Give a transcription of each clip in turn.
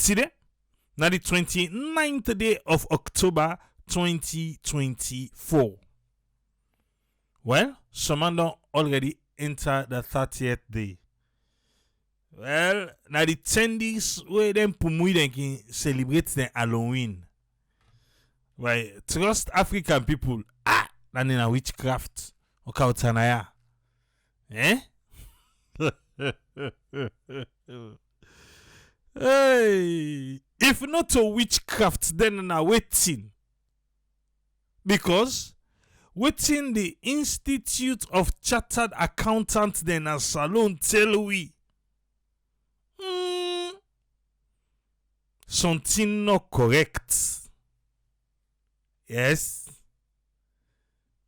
today, now the 29th day of October 2024. Well, some don't already enter the 30th day. Well, now the 10 days where them Pumui can celebrate the Halloween. Right, trust African people. And in a witchcraft. Okautanaya. Eh? Hey, if not a witchcraft, then a waiting. Because waiting the Institute of Chartered Accountants then a salon tell we. Something not correct. Yes.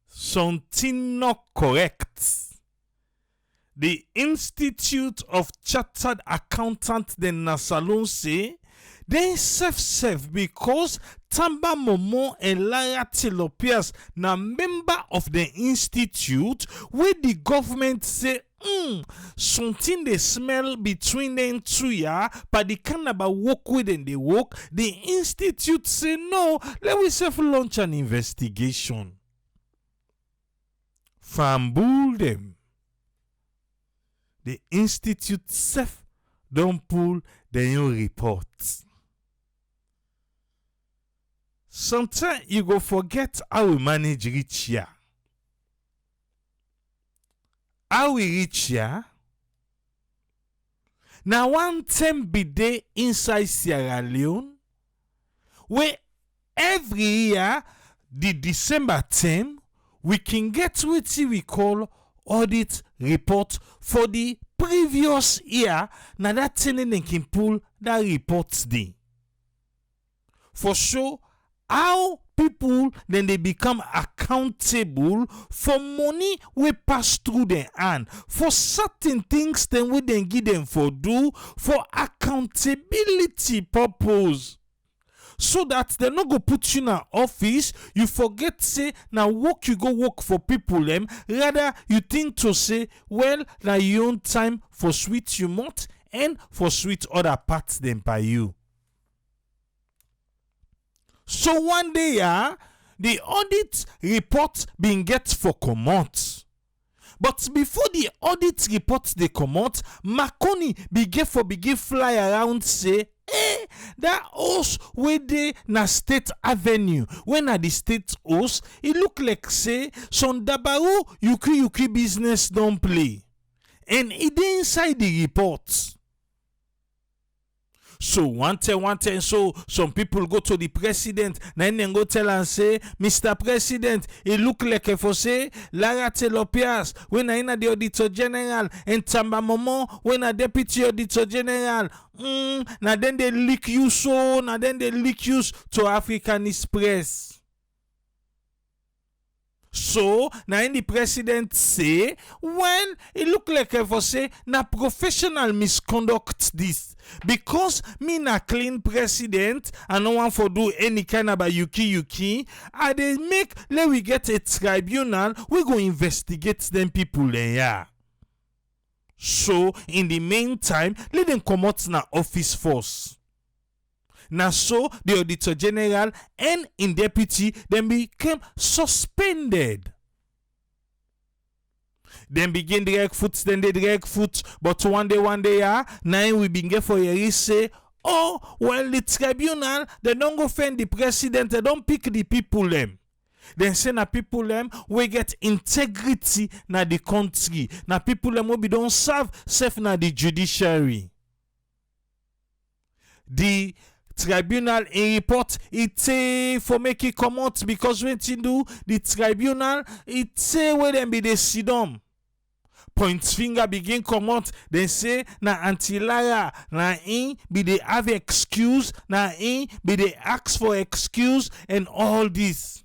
Something not correct. The Institute of Chartered Accountants de Nasalon say they self because Tamba Momoh and Lara Taylor-Pearce na member of the institute where the government say something they smell between them two ya, but the kind of work with them they work. The institute say no, let we self launch an investigation. Famboul them. The institute self don't pull their own reports. Sometimes you go forget how we manage reach here. How we reach here? Now one term be there inside Sierra Leone, where every year, the December term, we can get what we call audit report for the previous year. Now that thing they can pull that reports day. For sure, how people then they become accountable for money we pass through their hand, for certain things then we then give them for do for accountability purpose. So that they not go put you in an office, you forget say now work you go work for people them. Rather you think to say, well, now your own time for sweet you mouth and for sweet other parts them by you. So one day the audit report being get for comot. But before the audit report they comot, Marconi begin fly around say, that house where they na State Avenue, when at the State house, it look like say some dabaru yuki business don't play. And it inside the report. So one time, so some people go to the president, then go tell and say, Mr. President, it look like if say Lara Taylor-Pearce when I in the Auditor-General and Tamba Momoh when a Deputy Auditor-General. Now then they leak you so, now then they leak you to Africanist press. So, now in the president say, well, it look like if say, na professional misconduct this. Because me na clean president, and no one for do any kind of yuki, and they make, let we get a tribunal, we go investigate them people there. So, in the meantime, let them come out na office force. Now so the Auditor General and in deputy then became suspended. Then begin direct foot, then they direct foot. But one day, now we begin for a say, oh, well, the tribunal, they don't go find the president, they don't pick the people them. Then say na people them we get integrity na the country. Na people them we don't serve safe na the judiciary. The tribunal in report it for make it come out because when you do the tribunal it say where them be the sidom. Point finger begin come out, then say na anti-Lara, na in be they have excuse, na in be they ask for excuse and all this.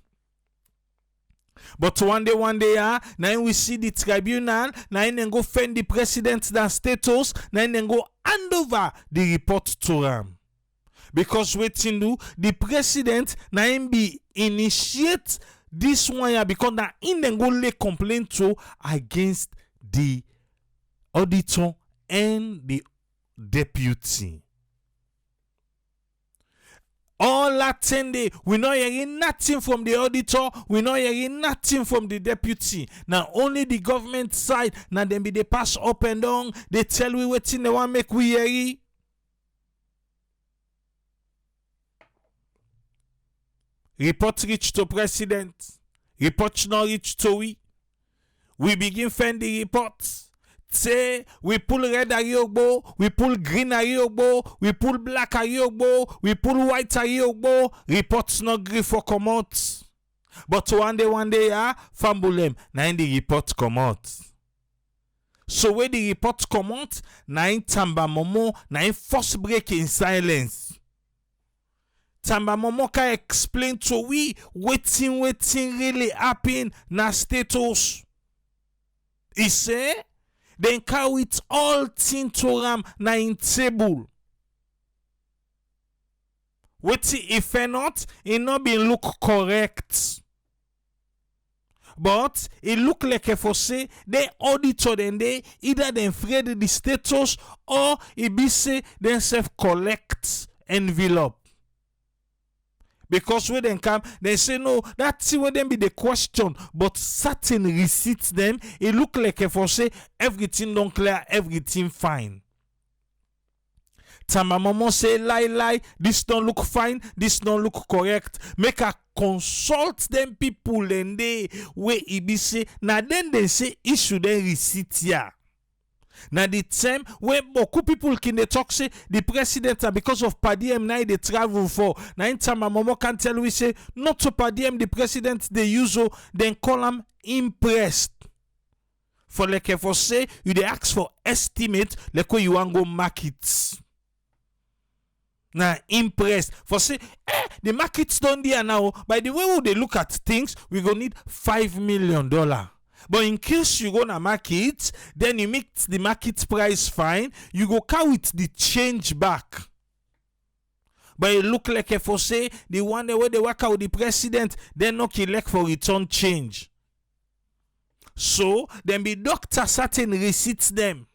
But one day, now we see the tribunal, now then go find the president that status, now then go hand over the report to him. Because waiting do the president now him be initiate this one because now in then go lay complaint to against the auditor and the deputy. All that 10 days, we not hearing nothing from the auditor, we not hearing nothing from the deputy. Now only the government side, now them be they pass up and down, they tell we waiting, they want make we hear. Report reach to president, report not reach to we. We begin find the reports. Say we pull red Ariogbo, we pull green Ariogbo, we pull black Ariogbo, we pull white Ariogbo. Reports not agree for come out. But one day, fumble them. Now the report come out. So when the report come out, now Tamba Momoh, now first break in silence. Tamba Momoh can explain to we waiting really happen na status. He say, then carry it all thing to ram na in table. Waiting if not, it not be look correct. But it look like if I say they auditor then they either they afraid the status or it be say they self collect envelope. Because when they come, they say no, that's where them be the question. But certain receipts them, it look like if I say everything don't clear, everything fine. Tamba Momoh say lie, this don't look fine, this don't look correct. Make a consult them people and they where it be say, now then they say issue them receipt here. Now the time where beaucoup people can they talk say the president because of per diem now they travel for. Now in Tamba Momoh can tell we say not to per diem the president they use then call them impressed. For like if I say you they ask for estimate like where you want go markets. Now impressed for say the markets done there now. By the way they look at things, we gonna need $5 million. But in case you go to market, then you make the market price fine, you go carry the change back. But it look like if I say the one where they work out with the president, then no elect for return change. So then be doctor certain receipts them.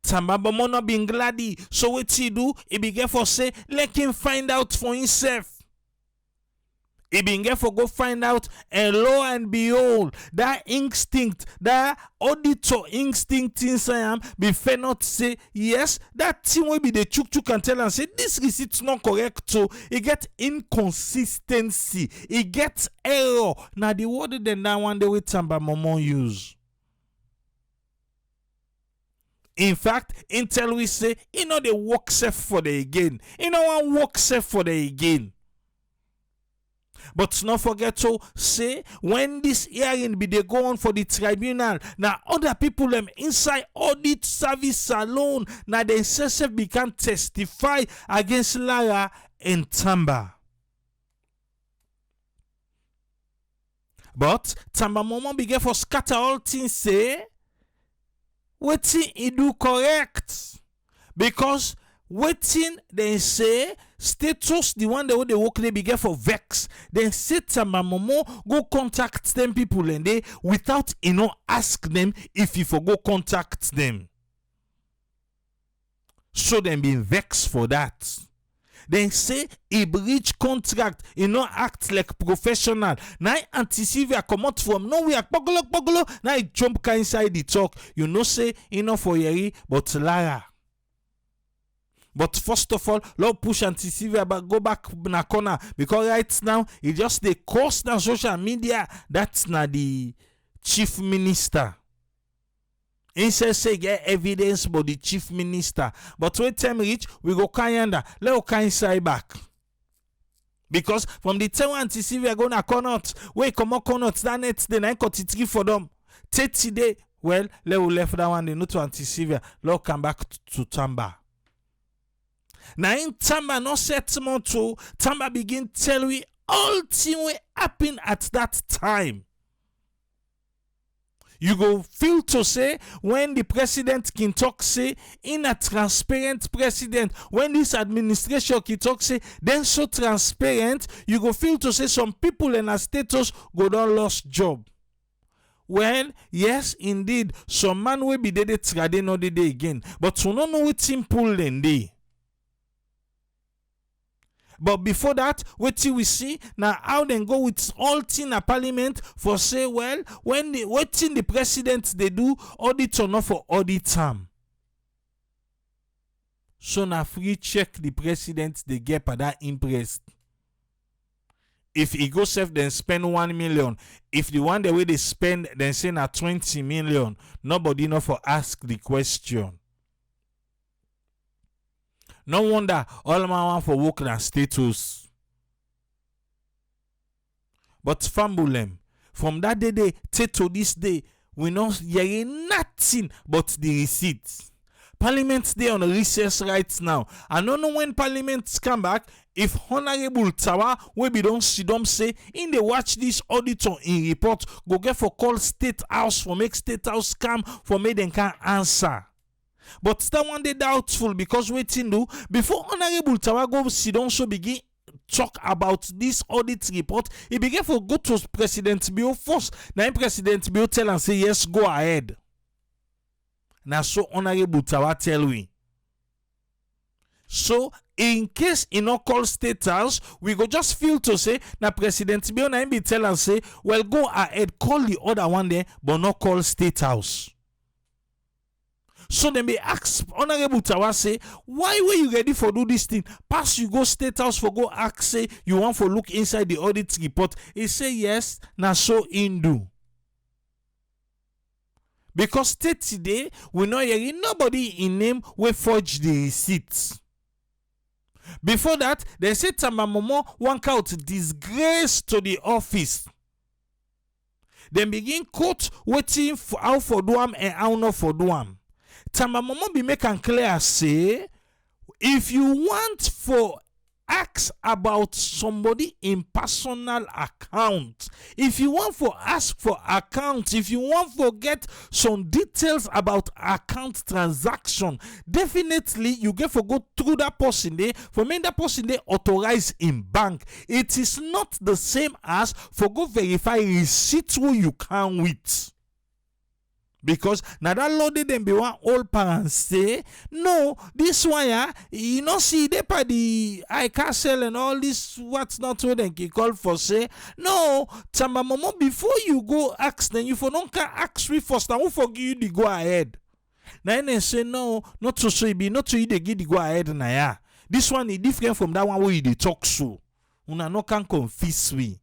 Tamba Momoh not being glady. So what he do? He begin for say, let him find out for himself. He began for go find out, and lo and behold, that instinct, that auditor instinct inside him, be fair not say, yes, that thing will be the chuk and tell and say, this receipt's not correct, so it get inconsistency, it gets error. Now the word then that one day with Tamba Momoh use. In fact, until we say, they work safe for the again. One work safe for the again. But not forget to say when this hearing be they go on for the tribunal, now other people them inside audit service alone, now they themselves become testify against Lara and Tamba. But Tamba Momoh began for scatter all things say wetin he do correct. Because wetin they say status the one that they work they begin for vex. Then say Tamba Momoh go contact them people and they without ask them if you for go contact them. So them being vexed for that. Then say he breach contract, act like professional. Now anti-civil come out from nowhere, pogolo. Now he jump inside the talk. Say for Yeri, but Lara. But first of all, Lord push anti-civil but go back na corner because right now it just the course na social media. That's na the chief minister. Instead say get evidence but the chief minister. But when time reach, we go kayanda. Let us inside back. Because from the time anti-civil go na corner, we come on corner that next day 9:43 for them. 30 day. Well, let us left that one they not to anti-civil. Let come back to Tamba. Now in Tamba no settlement to Tamba begin tell we all thing will happen at that time. You go feel to say when the president can talk say in a transparent president, when this administration can talk say then so transparent, you go feel to say some people in a status go down lost job. Well, yes, indeed, some man will be dead trading no day again, but we don't know what simple then day. But before that, wait till we see now how they go with all thing a parliament for say, well, when the waiting the president they do audit or not for audit time. So now free check the president they get for that impressed. If he go self then spend 1 million. If the one the way they spend then say na 20 million, nobody know for ask the question. No wonder all man want for work na status. But fambulem, from that day to this day, we not hearing nothing but the receipts. Parliament day on a recess right now. I don't know when Parliament come back. If Honorable Tawa we be don't see them say in the watch this auditor in report go get for call State House for make State House come for me then can answer. But that one they doubtful because waiting do before Honorable Tawa go sit down so begin talk about this audit report. He began for go to President Bio first. Now President Bio tell and say yes, go ahead. Now so Honorable Tawa tell we. So in case he not call State House, we go just feel to say now President Bio na be tell and say, well go ahead, call the other one there, but not call State House. So they may ask Honorable Tawa say, why were you ready for do this thing? Pass you go State House for go ask say you want for look inside the audit report. He say yes, now so in do. Because state today, we not hearing nobody in name will forge the receipts. Before that, they said Tamba Momoh want out disgrace to the office. Then begin quote waiting for how for do am and how not for do am. Tamba Momoh be make and clear say, if you want for ask about somebody in personal account, if you want for ask for account, if you want for get some details about account transaction, definitely you get for go through that person there for make that person there authorize in bank. It is not the same as for go verify receipt who you can with. Because now that loaded them be one old parents say, no, this one you know see they by the I castle and all this what's not what they call for say, no, Tamba Momoh before you go ask then you for don't can ask me first, I won't forgive you the go ahead. Now they say no, not to say be not to you they give the go ahead na ya. This one is different from that one where you they talk so. Una no can confess we.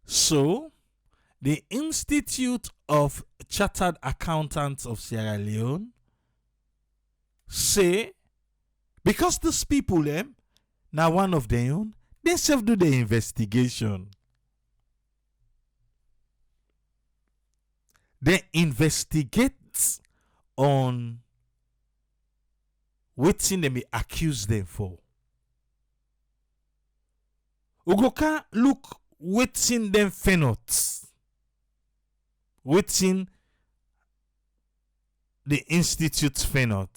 So, the Institute of Chartered Accountants of Sierra Leone say, because these people, now one of them, they self do the investigation. They investigate on what thing they may accuse them for. Ugoka look waiting them fenot. Waiting the institute fenot.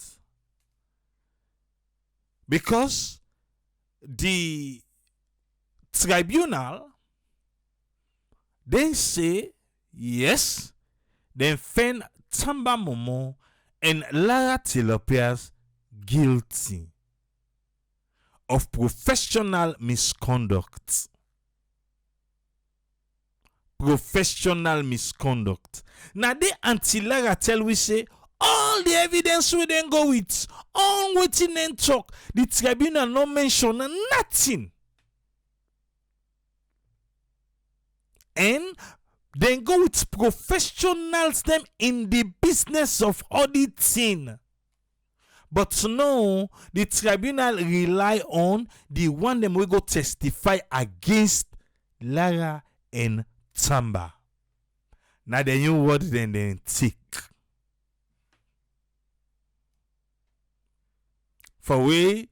Because the tribunal they say yes, then fen Tamba Momoh and Lara Taylor-Pearce guilty of professional misconduct. Professional misconduct. Now they anti-Lara tell we say all the evidence we then go with, all waiting and talk. The tribunal no mention nothing. And then go with professionals them in the business of auditing. But no, the tribunal rely on the one them we go testify against Lara and Tamba. Now the new word then tick. For we,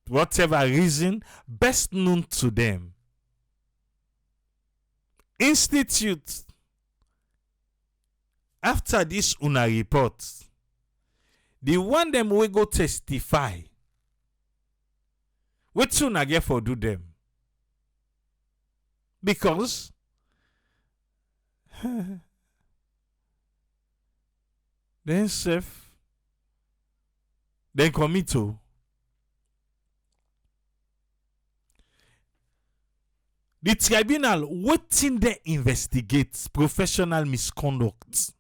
whatever reason, best known to them. Institute, after this una report, the one them we go testify. What una get for do them? Because then self Then commit to. The tribunal waiting there investigates professional misconduct.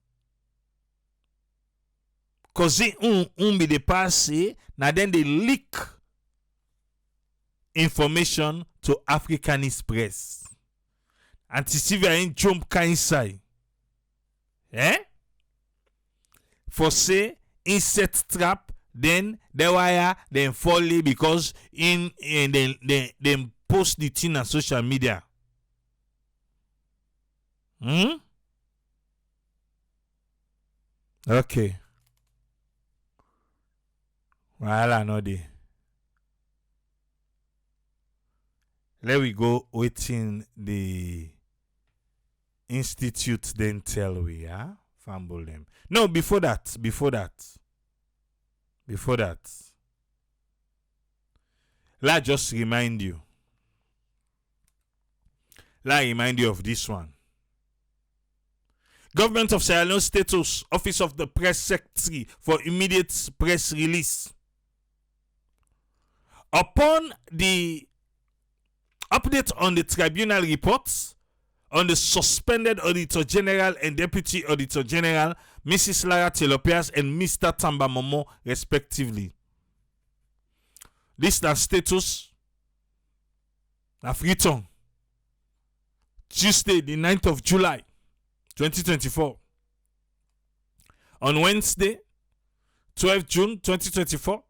Cause be the passé, now then they leak information to Africanist press. Anti-civil jump inside. For say in set trap, then the wire then folly because in then post the thing on social media. Okay. Well, I know the. Let we go waiting the institute then tell we, fumble them. No, before that. Let just remind you. Let remind you of this one. Government of Sierra Leone status, Office of the Press Secretary for immediate press release. Upon the update on the tribunal reports on the suspended Auditor-General and Deputy Auditor-General, Mrs. Lara Taylor-Pearce and Mr. Tamba Momoh, respectively. This is status of return. Tuesday, the 9th of July, 2024. On Wednesday, 12 June 2024,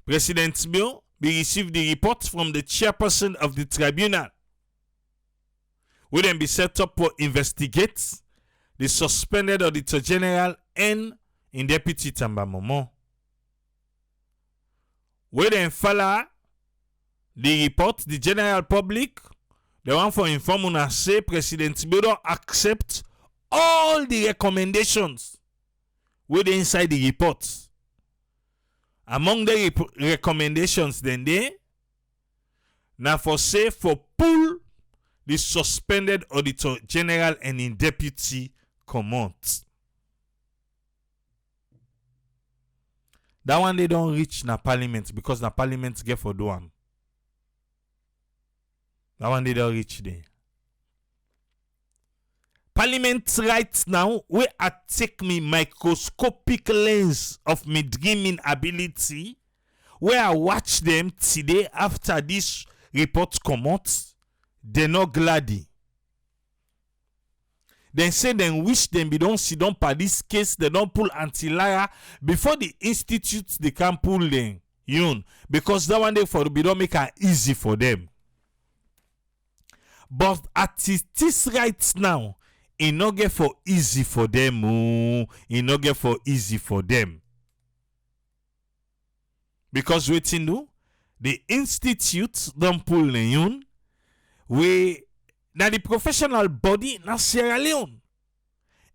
President Bill received the report from the chairperson of the tribunal. Will then be set up to investigate the suspended Auditor General and in Deputy Tamba Momoh. Will then follow the report, the general public, the one for informing us say President Bill don't accept all the recommendations with inside the report. Among the recommendations then they now for say for pull the suspended Auditor General and in Deputy command. That one they don't reach na parliament because na parliament get for do am. That one they don't reach there. Parliament right now, where I take me microscopic lens of me dreaming ability, where I watch them today after this report come out, they not gladdy. Then say them wish them be don't sit down for this case, they don't pull anti-liar before the institute they can pull them. Because that one day for be don't make it easy for them. But at this right now, it not get for easy for them. It not get for easy for them. Because waiting do the institute don't pull Leone. We now the professional body na Sierra Leone.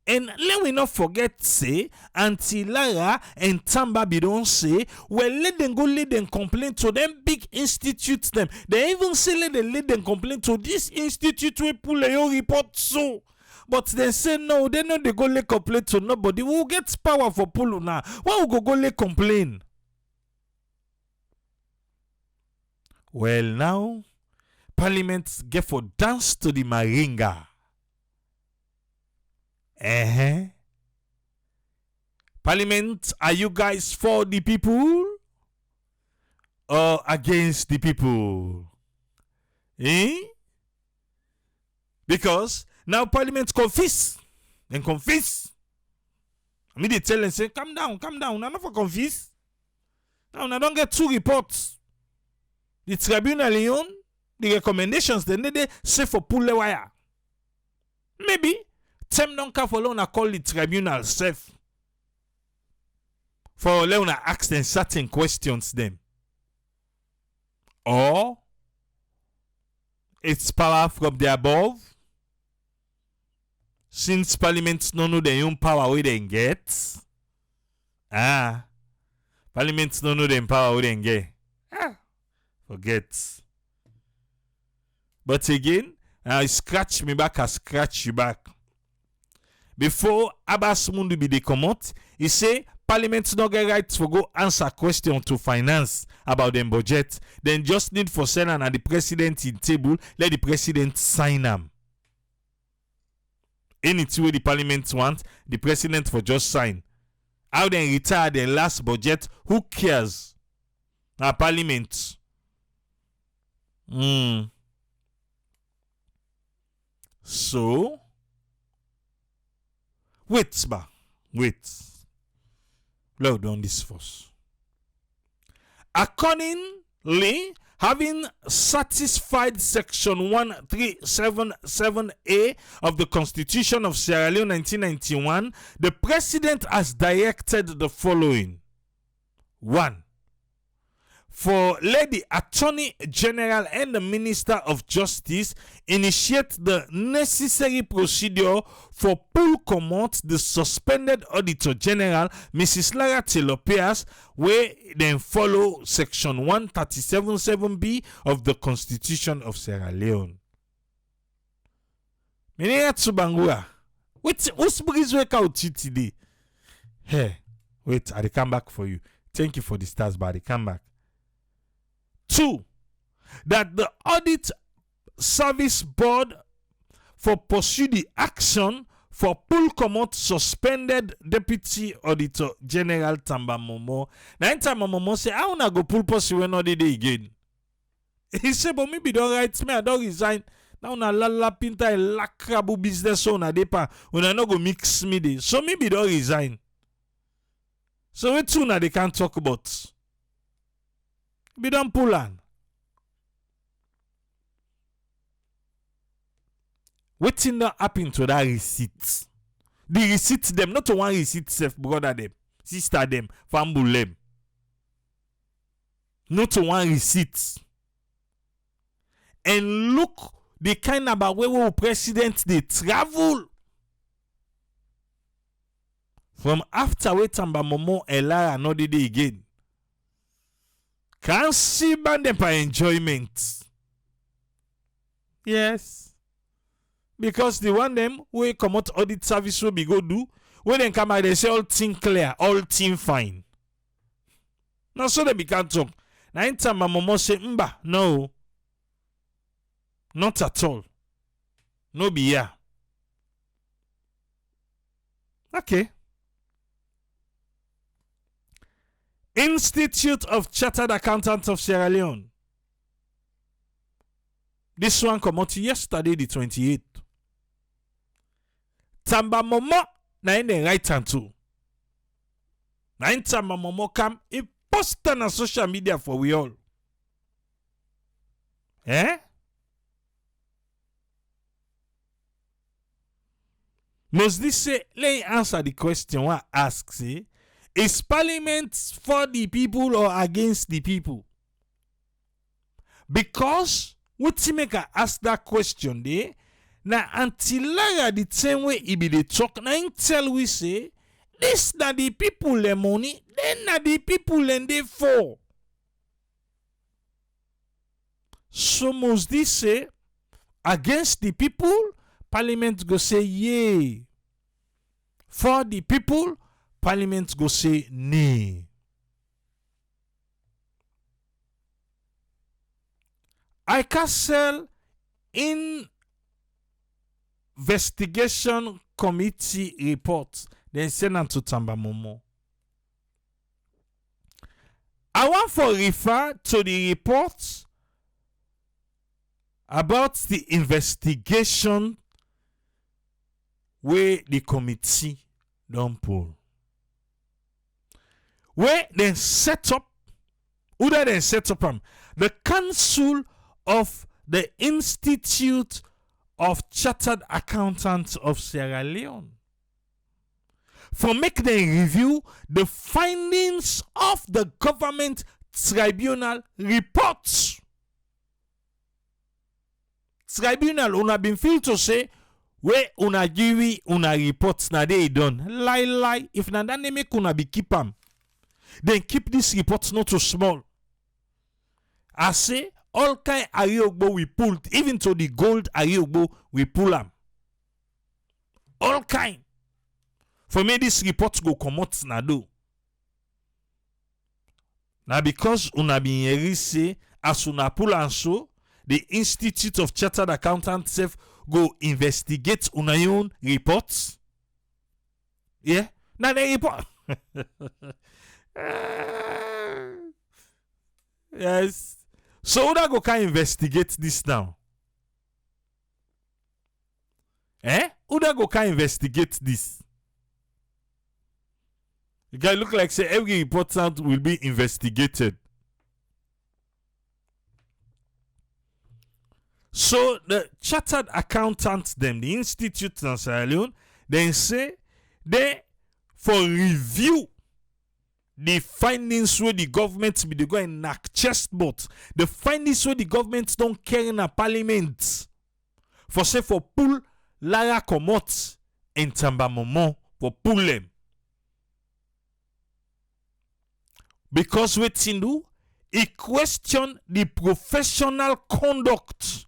And let we not forget say Auntie Lara and Tamba be don't say, well, let them go let them complain to them big institutes them. They even say let them complain to this institute we pull Leone report so. But they say no, they know they go let complain to nobody. Who gets power for pull now? Why we go let complain? Well now, Parliament get for dance to the Maringa. Parliament, are you guys for the people or against the people? Because now Parliament confess. Then confess. I mean they tell and say, calm down. Now not for confess. Now I don't get two reports. The tribunal Leone, the recommendations they say for pull the wire. Maybe Tem don't care for Leone call the tribunal safe. For Leone ask them certain questions them. Or it's power from the above. Since Parliament no know their own power we they get. Parliament no know their power we they get. Forget. But again, I scratch me back, I scratch you back. Before Abbas Mundu be the comment, he say parliament no get right for go answer question to finance about them budget, then just need for send and the president in table, let the president sign them. Anything way the parliament want, the president for just sign. How they retire their last budget, who cares? Now parliament. So wait. Load on this first. Accordingly, having satisfied section 1377A of the Constitution of Sierra Leone 1991, the president has directed the following. 1. For let the Attorney General and the Minister of Justice initiate the necessary procedure for pull commot the suspended Auditor General, Mrs. Lara Taylor-Pearce, where then follow section 1377B of the Constitution of Sierra Leone. Menea Tsubangua, what's breeze wake out today? Hey, wait, I come back for you. Thank you for the stars, but I come back. 2. That the Audit Service Board for pursue the action for pull commot suspended Deputy Auditor General Tamba Momoh. Now Tamba Momoh say, I wanna go pull pursue when not day again. He said, but maybe don't write me, I don't resign. Now una la pinta a lakrabu business owner depa. Una no go mix me dey. So maybe don't resign. So we two now they can't talk about. We don't pull on. Waiting not happen to that receipt. The receipt them, not to one receipt self, brother them, sister them, family them. Not to one receipt. And look the kind of way where president they travel. From after we Tamba Momoh Lara another day again. Can't see band them for enjoyment. Yes. Because the one them we come out audit service will be go do. When they come out, they say all thing clear, all thing fine. Now so they can't talk. Now in Tamba Momoh say, Mba, no. Not at all. No be here. Okay. Institute of Chartered Accountants of Sierra Leone. This one come out yesterday, the 28th. Tamba Momoh, na in the right hand too. Na in Tamba Momoh come, he post on social media for we all. Eh? Must this say, let me answer the question what asks, eh? Is Parliament for the people or against the people? Because what you make ask that question there, now until Lara the same way he be the talk, now tell we say, this na the people the money, then na the people and they for. So must this say, against the people, Parliament go say yay. For the people, Parliament go say nay. I castle investigation committee report then send them to Tamba Momoh. I want for refer to the report about the investigation where the committee don't pull. Where they set up, who they set up the Council of the Institute of Chartered Accountants of Sierra Leone. For make them review the findings of the government tribunal reports. Tribunal una been feel to say where una give una reports na they done. Lie. If na that make una be keep them. Then keep this report not too small. I say all kind Ariogbo we pulled, even to the gold Ariogbo we pull them. All kind. For me this report go come out na do. Now because una bin yeri say as una pull and so, the Institute of Chartered Accountants self go investigate una own reports. Yeah? Now the report. Yes. So una go can investigate this now. Una go can investigate this. The guy look like say every report out will be investigated. So the chartered accountants, them, the institute in Sierra Leone, then say they for review the findings where the government be go and knock chest but the findings where the government don't care in a parliament for say for pull Lara comot in Tamba Momoh for pull them. Because wetin do? He question the professional conduct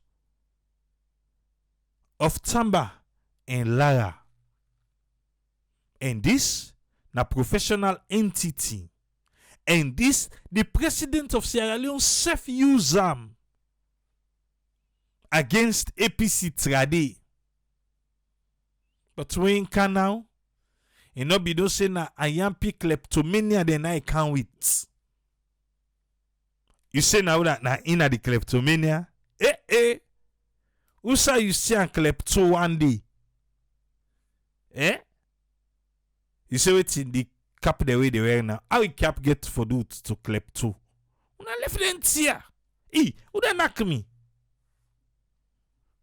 of Tamba and Lara. And this na professional entity. And this the president of Sierra Leone self use am against APC Trade. But when can now? And not be those say na I am kleptomania then I can't wait. You say now that na in the kleptomania? Who say you see a klepto one day? You say wait in the cap the way they wear now. How you cap get for do to klepto? Una left them here. Who da knock me?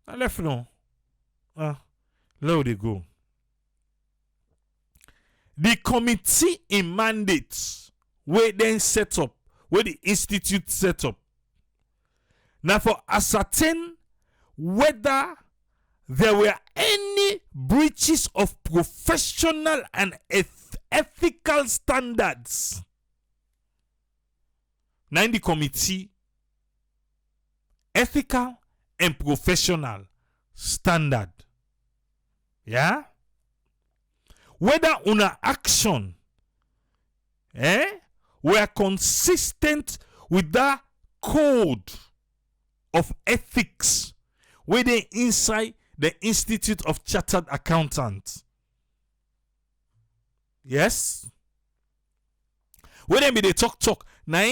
I left no. Low they go. The committee in mandates where then set up, where the institute set up. Now for ascertain whether there were any breaches of professional and ethical standards. Now in the committee, ethical and professional standard. Yeah? Whether una action were consistent with that code of ethics where they inside the Institute of Chartered Accountants. Yes? When they be they talk. Now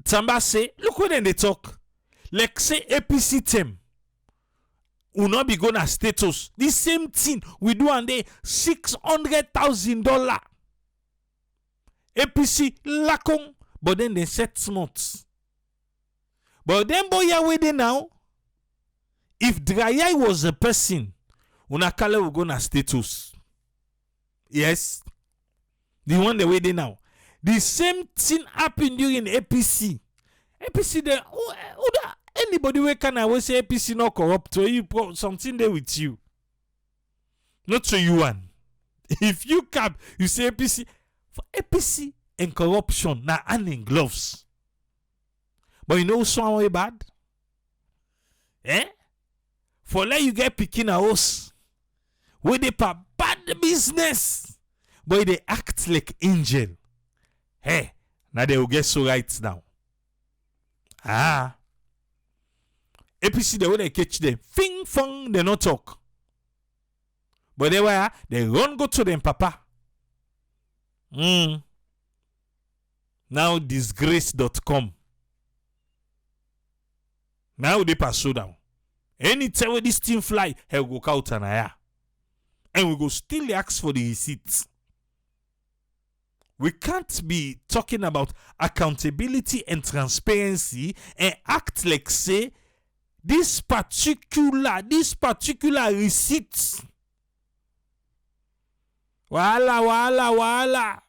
Tamba say, look when they talk. Like say APC team. Will not be going to status. The same thing we do on the $600,000. APC lakong, but then they set smart. But then boy are there now. If Dry was a person, Unakala will go na status. Yes. The one the way they now. The same thing happened during APC. APC there. Anybody who can always say APC not corrupt, or you something there with you. Not so you one. If you cap, you say APC. For APC and corruption, now hand in gloves. But you know someone way bad? For let you get picking a house. Where they pa bad business. But they act like angel. Now they will get so right now. APC, the way they catch them, fing fong, they not talk. But they run go to them, papa. Now disgrace.com. Now they pass so down. Anytime when this thing fly, he'll go out and and we go still ask for the receipts. We can't be talking about accountability and transparency and act like say this particular receipt. Wala.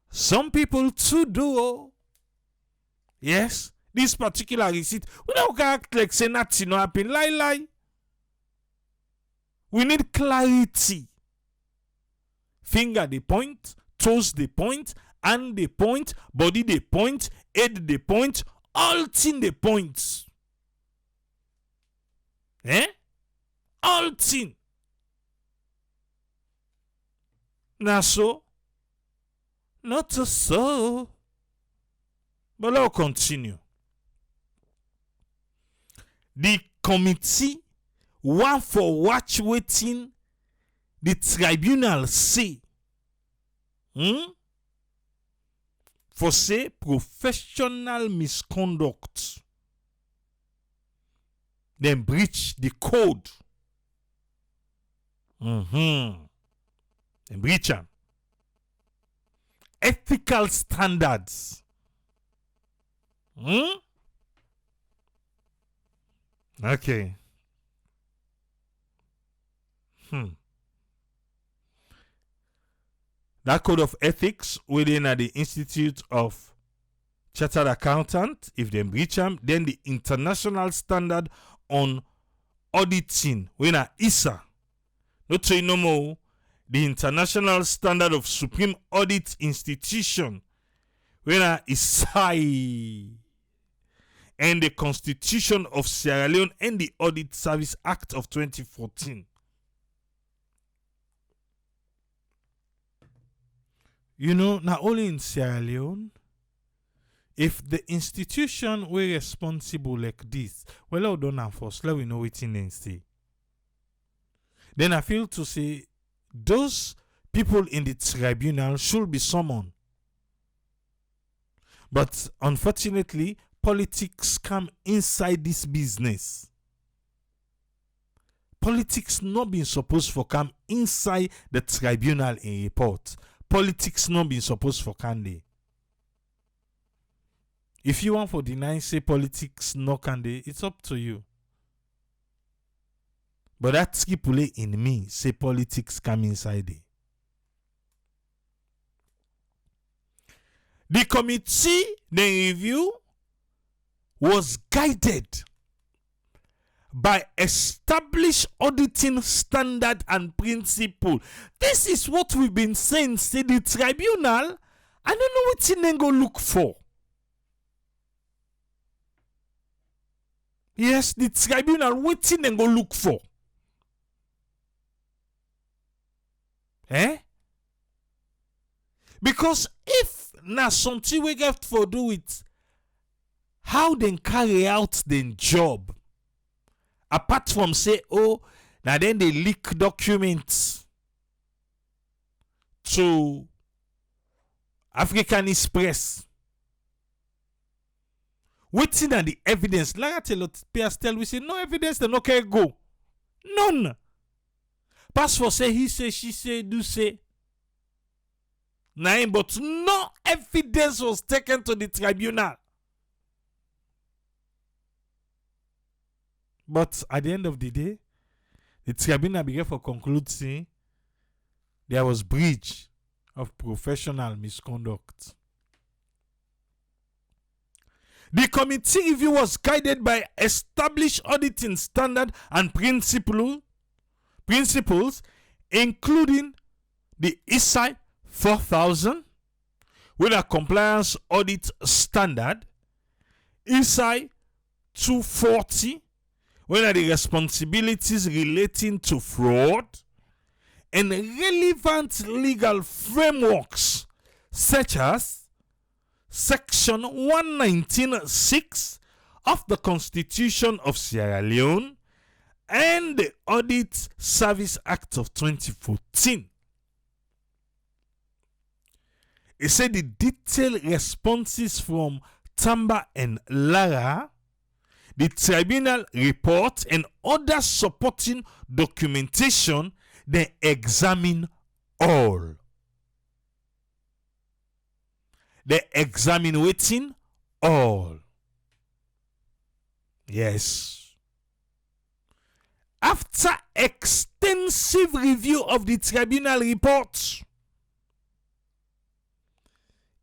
Some people too do. Yes, this particular receipt. We don't act like say nothing no happen. Lie. We need clarity. Finger the point, toes the point, hand the point, body the point, head the point, all thing the points. All thing. Now so Not so. But let's continue. The committee want for watch waiting the tribunal say. For say professional misconduct. Then breach the code. Then breach them. Ethical standards. Okay. That code of ethics within the Institute of Chartered Accountant, if they breach them, then the international standard on auditing, when ISA, not say no more, the international standard of Supreme Audit Institution, when ISAI, and the Constitution of Sierra Leone and the Audit Service Act of 2014. You know, not only in Sierra Leone, if the institution were responsible like this, well, I don't know first, let we know what in say. Then I feel to say those people in the tribunal should be summoned. But unfortunately, politics come inside this business. Politics not being supposed to come inside the tribunal in report. Politics not being supposed for candy. If you want for deny say politics no candy, it's up to you. But that skipule in me say politics come inside it. The committee then review was guided by established auditing standard and principle. This is what we've been saying. Say the tribunal, I don't know what they go look for. Yes, the tribunal, what they go look for? Because if na something we get for do with how they carry out their job, apart from say, oh, now then they leak documents to African Express. Waiting on the evidence. Lara Taylor-Pearce tell we say no evidence, then okay go. None. Passport say he say, she say, do say. Nine, but no evidence was taken to the tribunal. But at the end of the day, the tribunal began for conclude saying there was breach of professional misconduct. The committee review was guided by established auditing standard and principles, including the ISAI 4000 with a compliance audit standard, ISAI 240 with the responsibilities relating to fraud, and relevant legal frameworks such as Section 119(6) of the Constitution of Sierra Leone and the Audit Service Act of 2014. It said the detailed responses from Tamba and Lara, the tribunal report, and other supporting documentation, they examine all. They examine waiting all. Yes. After extensive review of the tribunal report,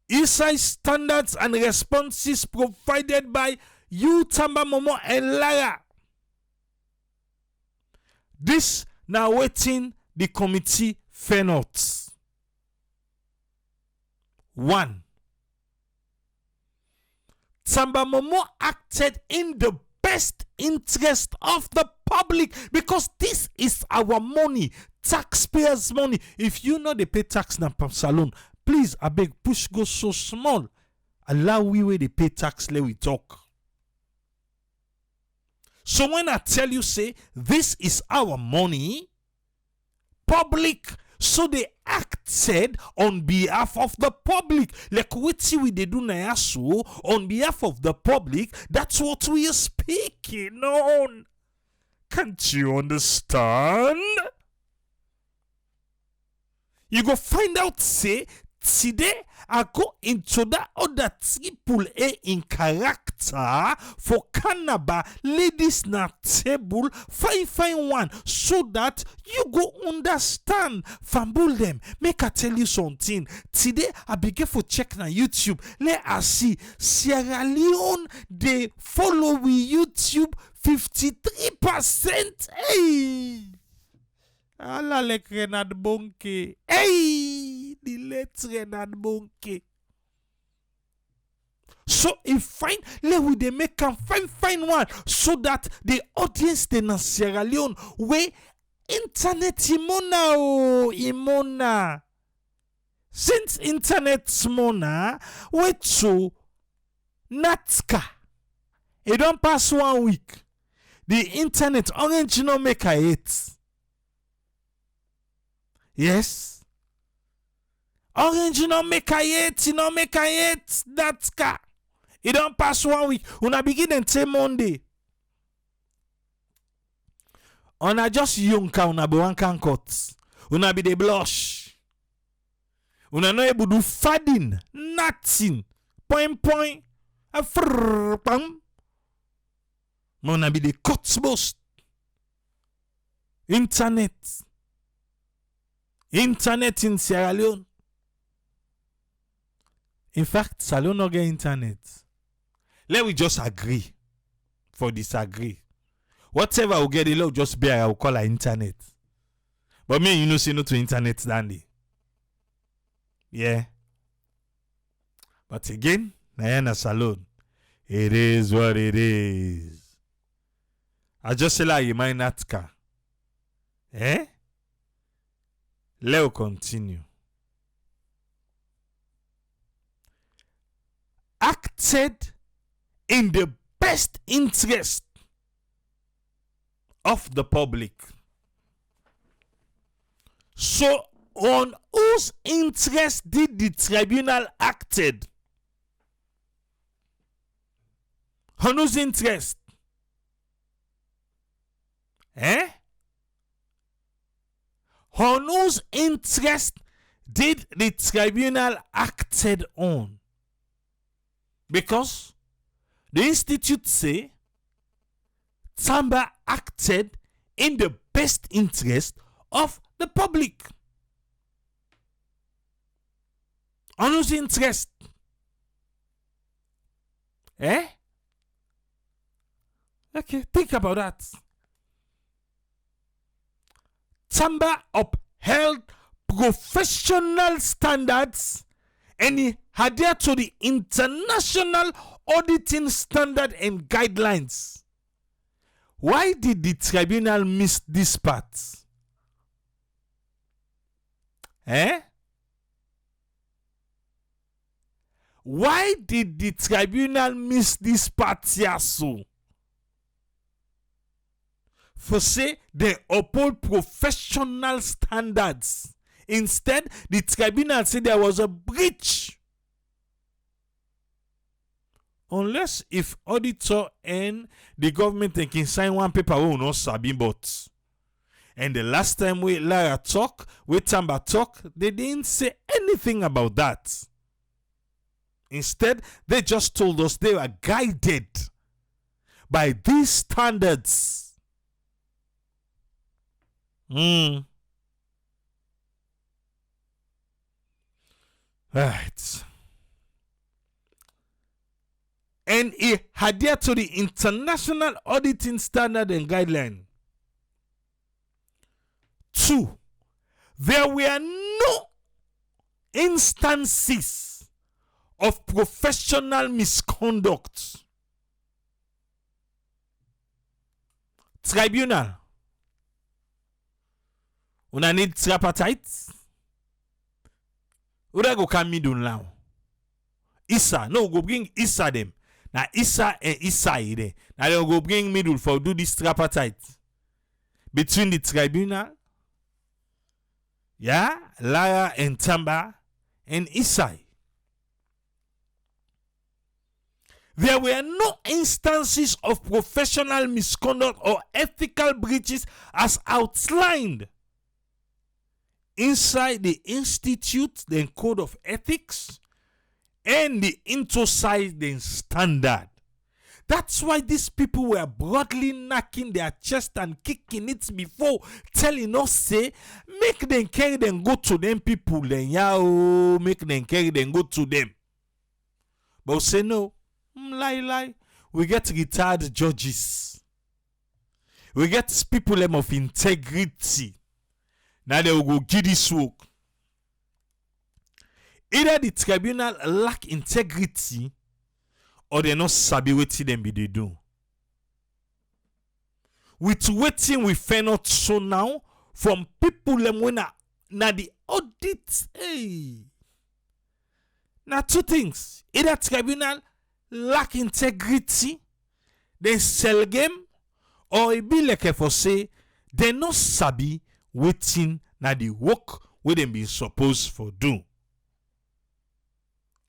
ISAI standards and responses provided by Tamba Momoh and Lara. This now waiting the committee fair notes. 1. Tamba Momoh acted in the best interest of the public because this is our money, taxpayers' money. If you know they pay tax na salon, please, I beg, push go so small. Allow we where they pay tax, let we talk. So when I tell you, say, this is our money, public, so they acted on behalf of the public. Like what we they do now, so on behalf of the public, that's what we are speaking on. Can't you understand? You go find out, say, today I go into that other triple A in character for Canaba, ladies na table, fine one, so that you go understand. Fambul them, make I tell you something. Today I begin for check na YouTube. Let us see Sierra Leone, they follow we YouTube 53%. Hey! Ala lek Renard Bonke. Hey! The late Renard Bonke. So if fine, let we they make a fine one so that the audience they na Sierra Leone we internet imona. Since internet smona, we to Natska. It don't pass 1 week. The internet orange no make a hit. Yes. Orange no make a yet, that's car. It don't pass 1 week. Una begin and say Monday. Una just young ka una be one can cut. Una be the blush. Una no able do fadding. Nothing. Point. A frrrr pam. Una be the cut most. Internet in Sierra Leone. In fact, Salon no get internet. Let we just agree for disagree. Whatever we get, the just bear, I will call her internet. But me, you know, say no to internet, Dandy. Yeah. But again, Nayana Salon. It is what it is. I just say like you might not car. Eh? Let's continue. Acted in the best interest of the public. So, on whose interest did the tribunal acted? On whose interest? Eh? On whose interest did the tribunal acted on? Because the institute say Tamba acted in the best interest of the public. On whose interest? Eh? Okay, think about that. Tamba upheld professional standards and he adhered to the international auditing standard and guidelines. Why did the tribunal miss this part? Eh? Why did the tribunal miss this part here so? For say they uphold professional standards. Instead, the tribunal said there was a breach. Unless if auditor and the government can sign one paper, we will not sabi but. And the last time we Lara talk, we Tamba talk, they didn't say anything about that. Instead, they just told us they were guided by these standards. Right. And he adhered to the international auditing standard and guideline. 2. There were no instances of professional misconduct. Tribunal. Una need tripartite. Who that go come middle now? Issa. No, go bring Issa them. Now Issa and Issa there. Now they go bring middle for do this tripartite between the tribunal. Yeah, Lara and Tamba and Issa. There were no instances of professional misconduct or ethical breaches as outlined inside the Institute, the Code of Ethics, and the Intoside standard. That's why these people were broadly knocking their chest and kicking it before telling us, say, make them carry them go to them people, then make them carry them go to them. But we say no, lie. We get retired judges. We get people of integrity. Now they will go give this work. Either the tribunal lack integrity or they not sabi wetin them be they do. With waiting we find not so now from people them when na the audit. Hey. Now two things. Either tribunal lack integrity, they sell game, or it be like if I say they not sabi waiting na the work where them be supposed for do.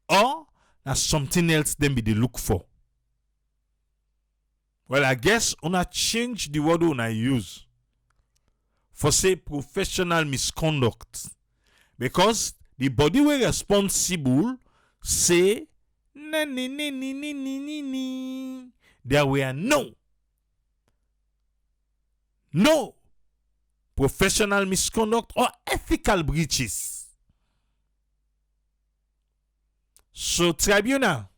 Or that's something else them be they look for. Well, I guess una change the word una use for say professional misconduct, because the body were responsible say there were no professional misconduct or ethical breaches. So tribunal,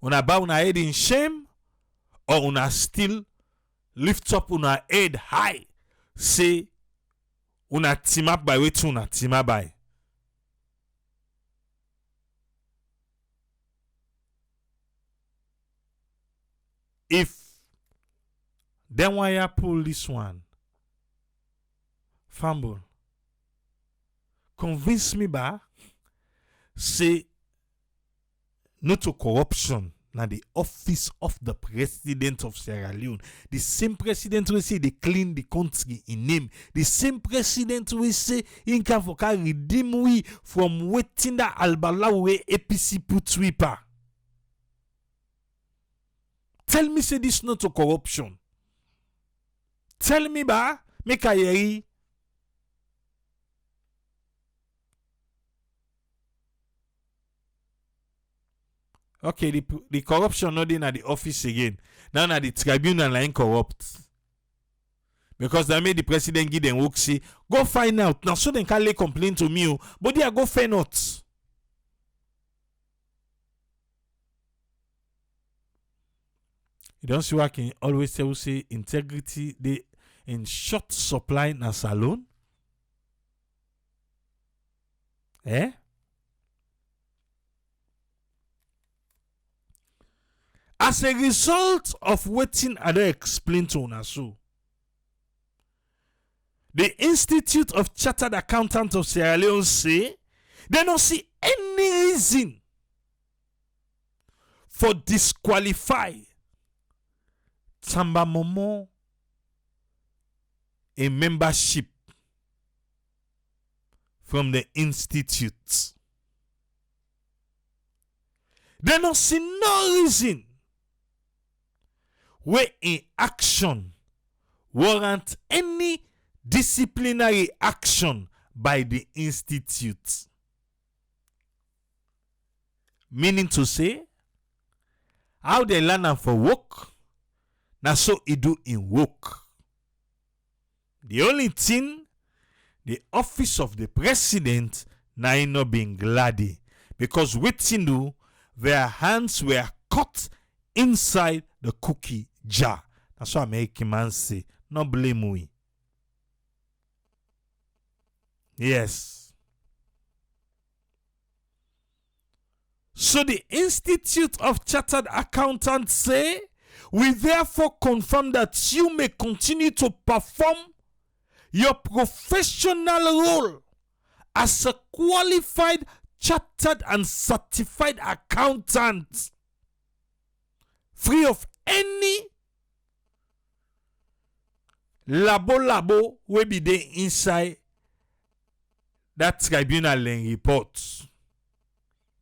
una bow una head in shame, or una still lift up una head high, say una team up by wetin una team up by. If then why I pull this one, fumble, convince me ba say no to corruption na the office of the president of Sierra Leone. The same president will say they clean the country in name. The same president will say in can redeem we from waiting that albala way APC put sweeper. Tell me say this not to corruption. Tell me ba make a yeri. Okay, the corruption not in at the office again. Now at the tribunal line corrupt. Because they made the president give them work say, go find out. Now so they can lay complaint to me, but they are go find out. You don't see what I can always say integrity they in short supply na salon. Eh? As a result of waiting I don't explain to una so, the Institute of Chartered Accountants of Sierra Leone say they don't see any reason for disqualify Tamba Momoh a membership from the institute. They don't see no reason where in action warrant any disciplinary action by the institute. Meaning to say, how they learn am for work, na so it do in work. The only thing, the office of the president na not being glady, because wetin do, their hands were caught inside the cookie jar. That's what American man say. No blame we. Yes. So the Institute of Chartered Accountants say, we therefore confirm that you may continue to perform your professional role as a qualified, chartered, and certified accountant, free of any labo wey be there inside that tribunal and report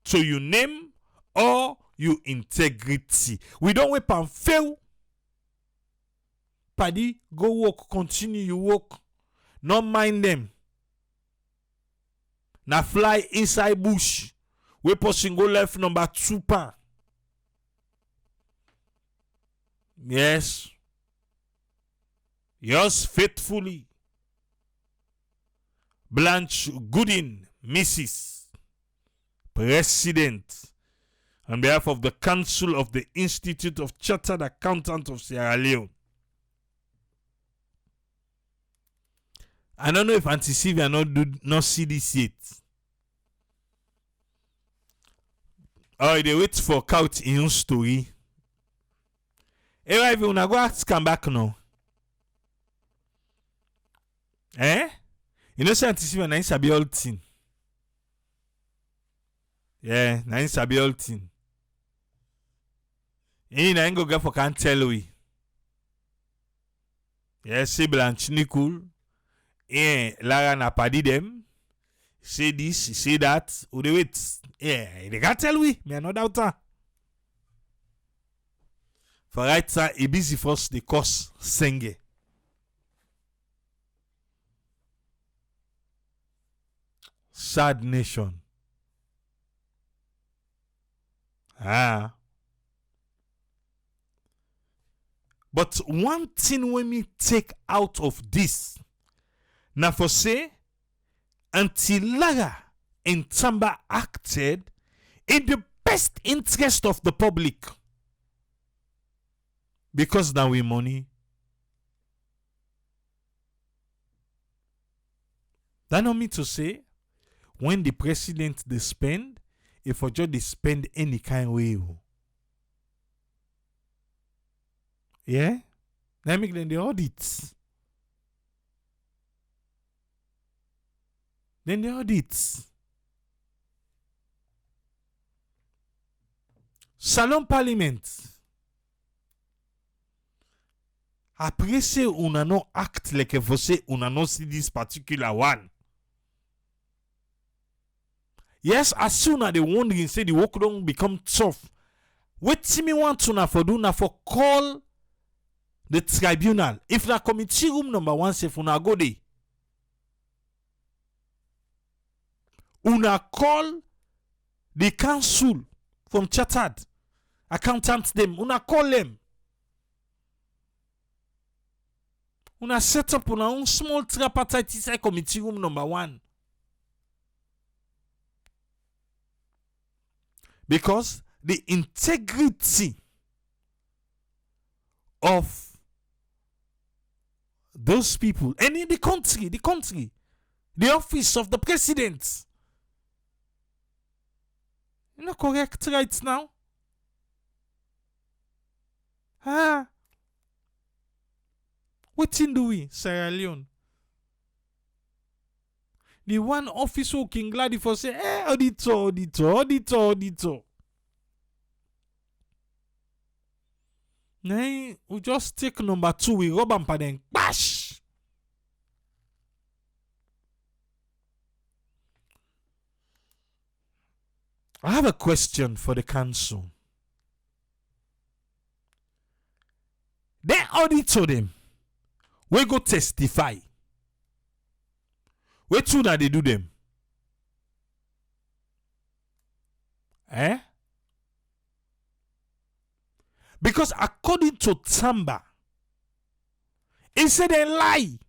to your name or your integrity. We don't wait and fail. Paddy, go work, continue your work. Not mind them. Na fly inside bush. We person go left number 2 pa. Yes. Yours faithfully, Blanche Goodin, Mrs. President, on behalf of the Council of the Institute of Chartered Accountants of Sierra Leone. I don't know if Auntie Sylvia not see this yet. Oh, they wait for count in your story. If you wanna go ask, come back now. You know, say Auntie Sylvia, na sabi all thing. Yeah, na sabi all thing. Na go get for can't tell we. Yeah, say Blanche Nicole. Yeah, Lara na padi them. Say this, say that. Who they wait? Yeah, they can't tell we. Me no doubt her. For right sir, he busy first the course senge. Sad nation. But one thing when me take out of this, now for say, until Lara and Tamba acted in the best interest of the public. Because now we money. That not mean to say, when the president they spend, if for just they spend any kind way. Yeah? Now make them the audits. Then the audits. Salon Parliament. Après c'est on a no act like vous say on a no see this particular one. Yes, as soon as they wondering say the work don't become tough. What me want to na for do na for call the tribunal. If na committee room number 1 say una go there. Una call the council from chartered accountants them. Una call them. Una set up una own small tripartite inside committee room number 1. Because the integrity of those people and in the country, the office of the president, you know, correct right now? What in do we, Sierra Leone? The one officer who King Glady for say, auditor. Nay, we just take number 2, we rub and then bash. I have a question for the council. They auditor them. We go testify. What true that they do them? Because according to Tamba, he said they lie.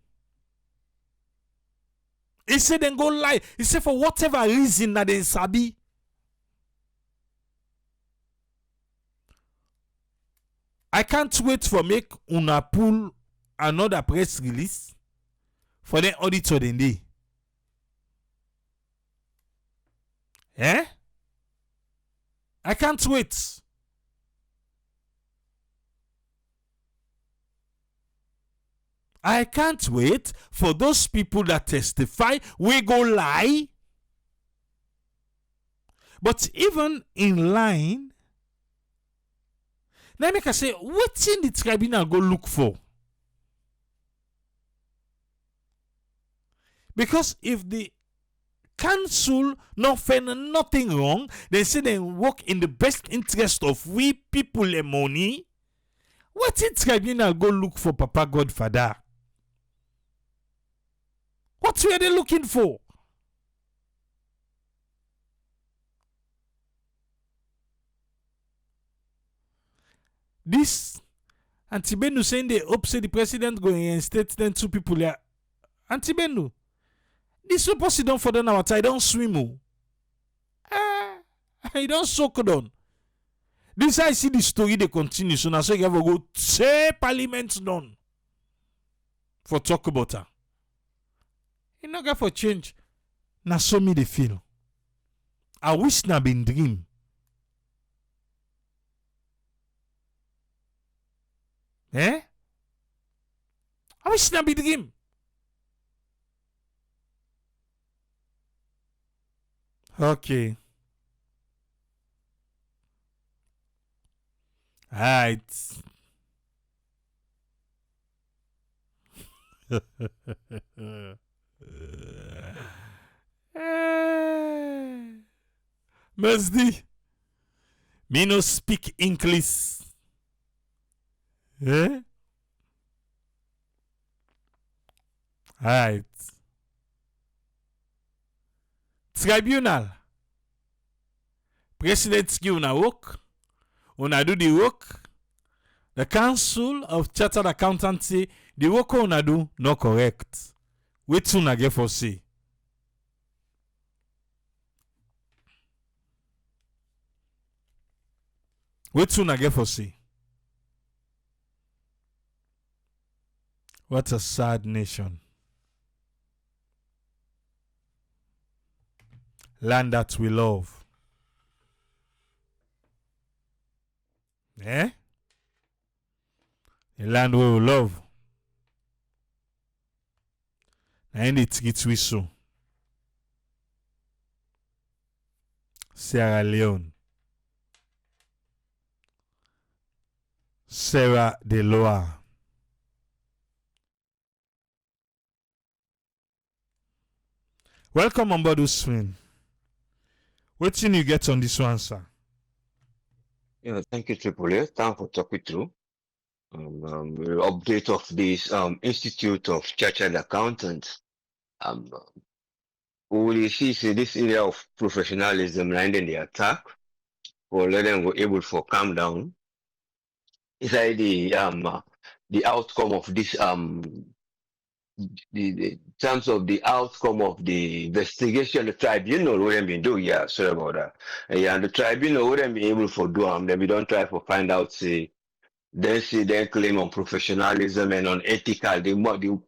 He said they go lie. He said for whatever reason that they sabi. I can't wait for make una pull another press release for the auditor den day. I can't wait. I can't wait for those people that testify. We go lie. But even in line, now make I say, what in the tribunal go look for? Because if the council not find nothing wrong, they say they work in the best interest of we people the money. What in tribunal go look for, Papa Godfather? What were they looking for? This Antibenu saying they hope say the president going to instate them two people here. Antibenu, this supposed to don't for them our I don't swim. I don't soak down. This I see the story they continue. So now so you have to go say parliament done for talk about her. You not got for change. Now so me they feel. I wish na been dream. I wish na be dream. Okay. Alright. Mesdi, me no speak English. Alright. Tribunal. President give una work. Una do the work. The Council of Chartered Accountancy, the work una do not correct. Wait una get for say. Wait una get for say. What a sad nation. Land that we love. The land we will love. And it gets we so. Sierra Leone. Sierra de Loire. Welcome on board, Uswin. What thing you get on this one, sir? Yeah, thank you, Triple A. Thanks for talking through. Update of this Institute of Chartered Accountants. We see this area of professionalism landing the attack, or let them go able to calm down. It's like the outcome of this the terms of the outcome of the investigation, the tribunal wouldn't be doing. Yeah, sorry about that. And the tribunal wouldn't be able to do them. Then we don't try to find out, say they claim on professionalism and on ethical. The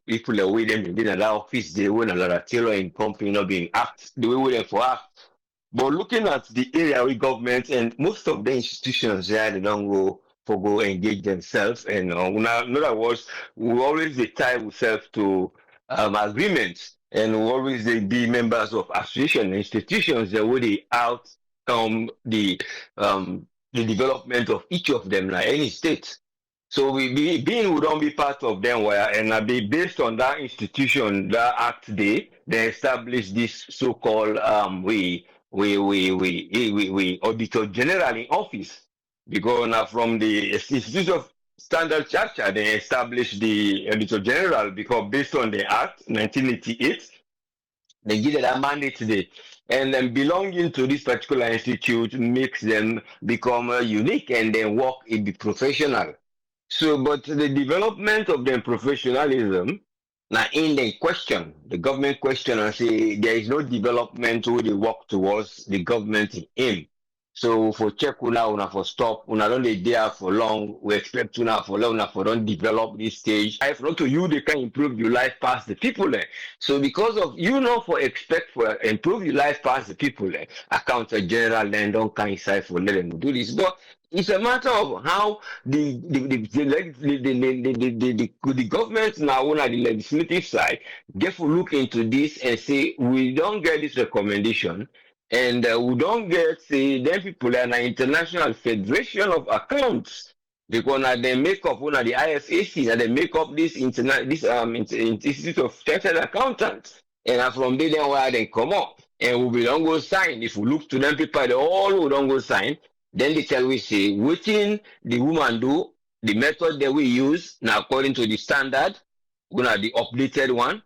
people that with them in that office, they win a lot of Taylor in company not being act the way we them for act. But looking at the area with government and most of the institutions there, they don't go engage themselves. And in other words, we always tie ourselves to agreements, and we always be members of association institutions that will outcome the development of each of them, like any state. So we don't be part of them, and be based on that institution, that act they establish this so-called Auditor-General in office. Because now from the Institute of Standard Chartered, they established the Auditor-General because based on the Act 1988, they give that mandate today. And then belonging to this particular institute makes them become unique and then work in the professional. So, but the development of their professionalism, now in the question, the government question, and say there is no development where they work towards the government in aim. So for check una for stop, una don't dey there for long. We expect una for long, una for don't develop this stage. If not to you, they can improve your life past the people there. So because of for expect for improve your life past the people there, accountant general then don't can inside for let them do this. But it's a matter of how the government now on the legislative side get to look into this and say we don't get this recommendation. And we don't get say them people are an international federation of accounts because now they make up one of the IFAC and they make up this institute of chartered accountants and from there then where they come up and we don't go sign. If we look to them people they all we don't go sign, then they tell we say waiting the woman do the method that we use now according to the standard, gonna the updated one.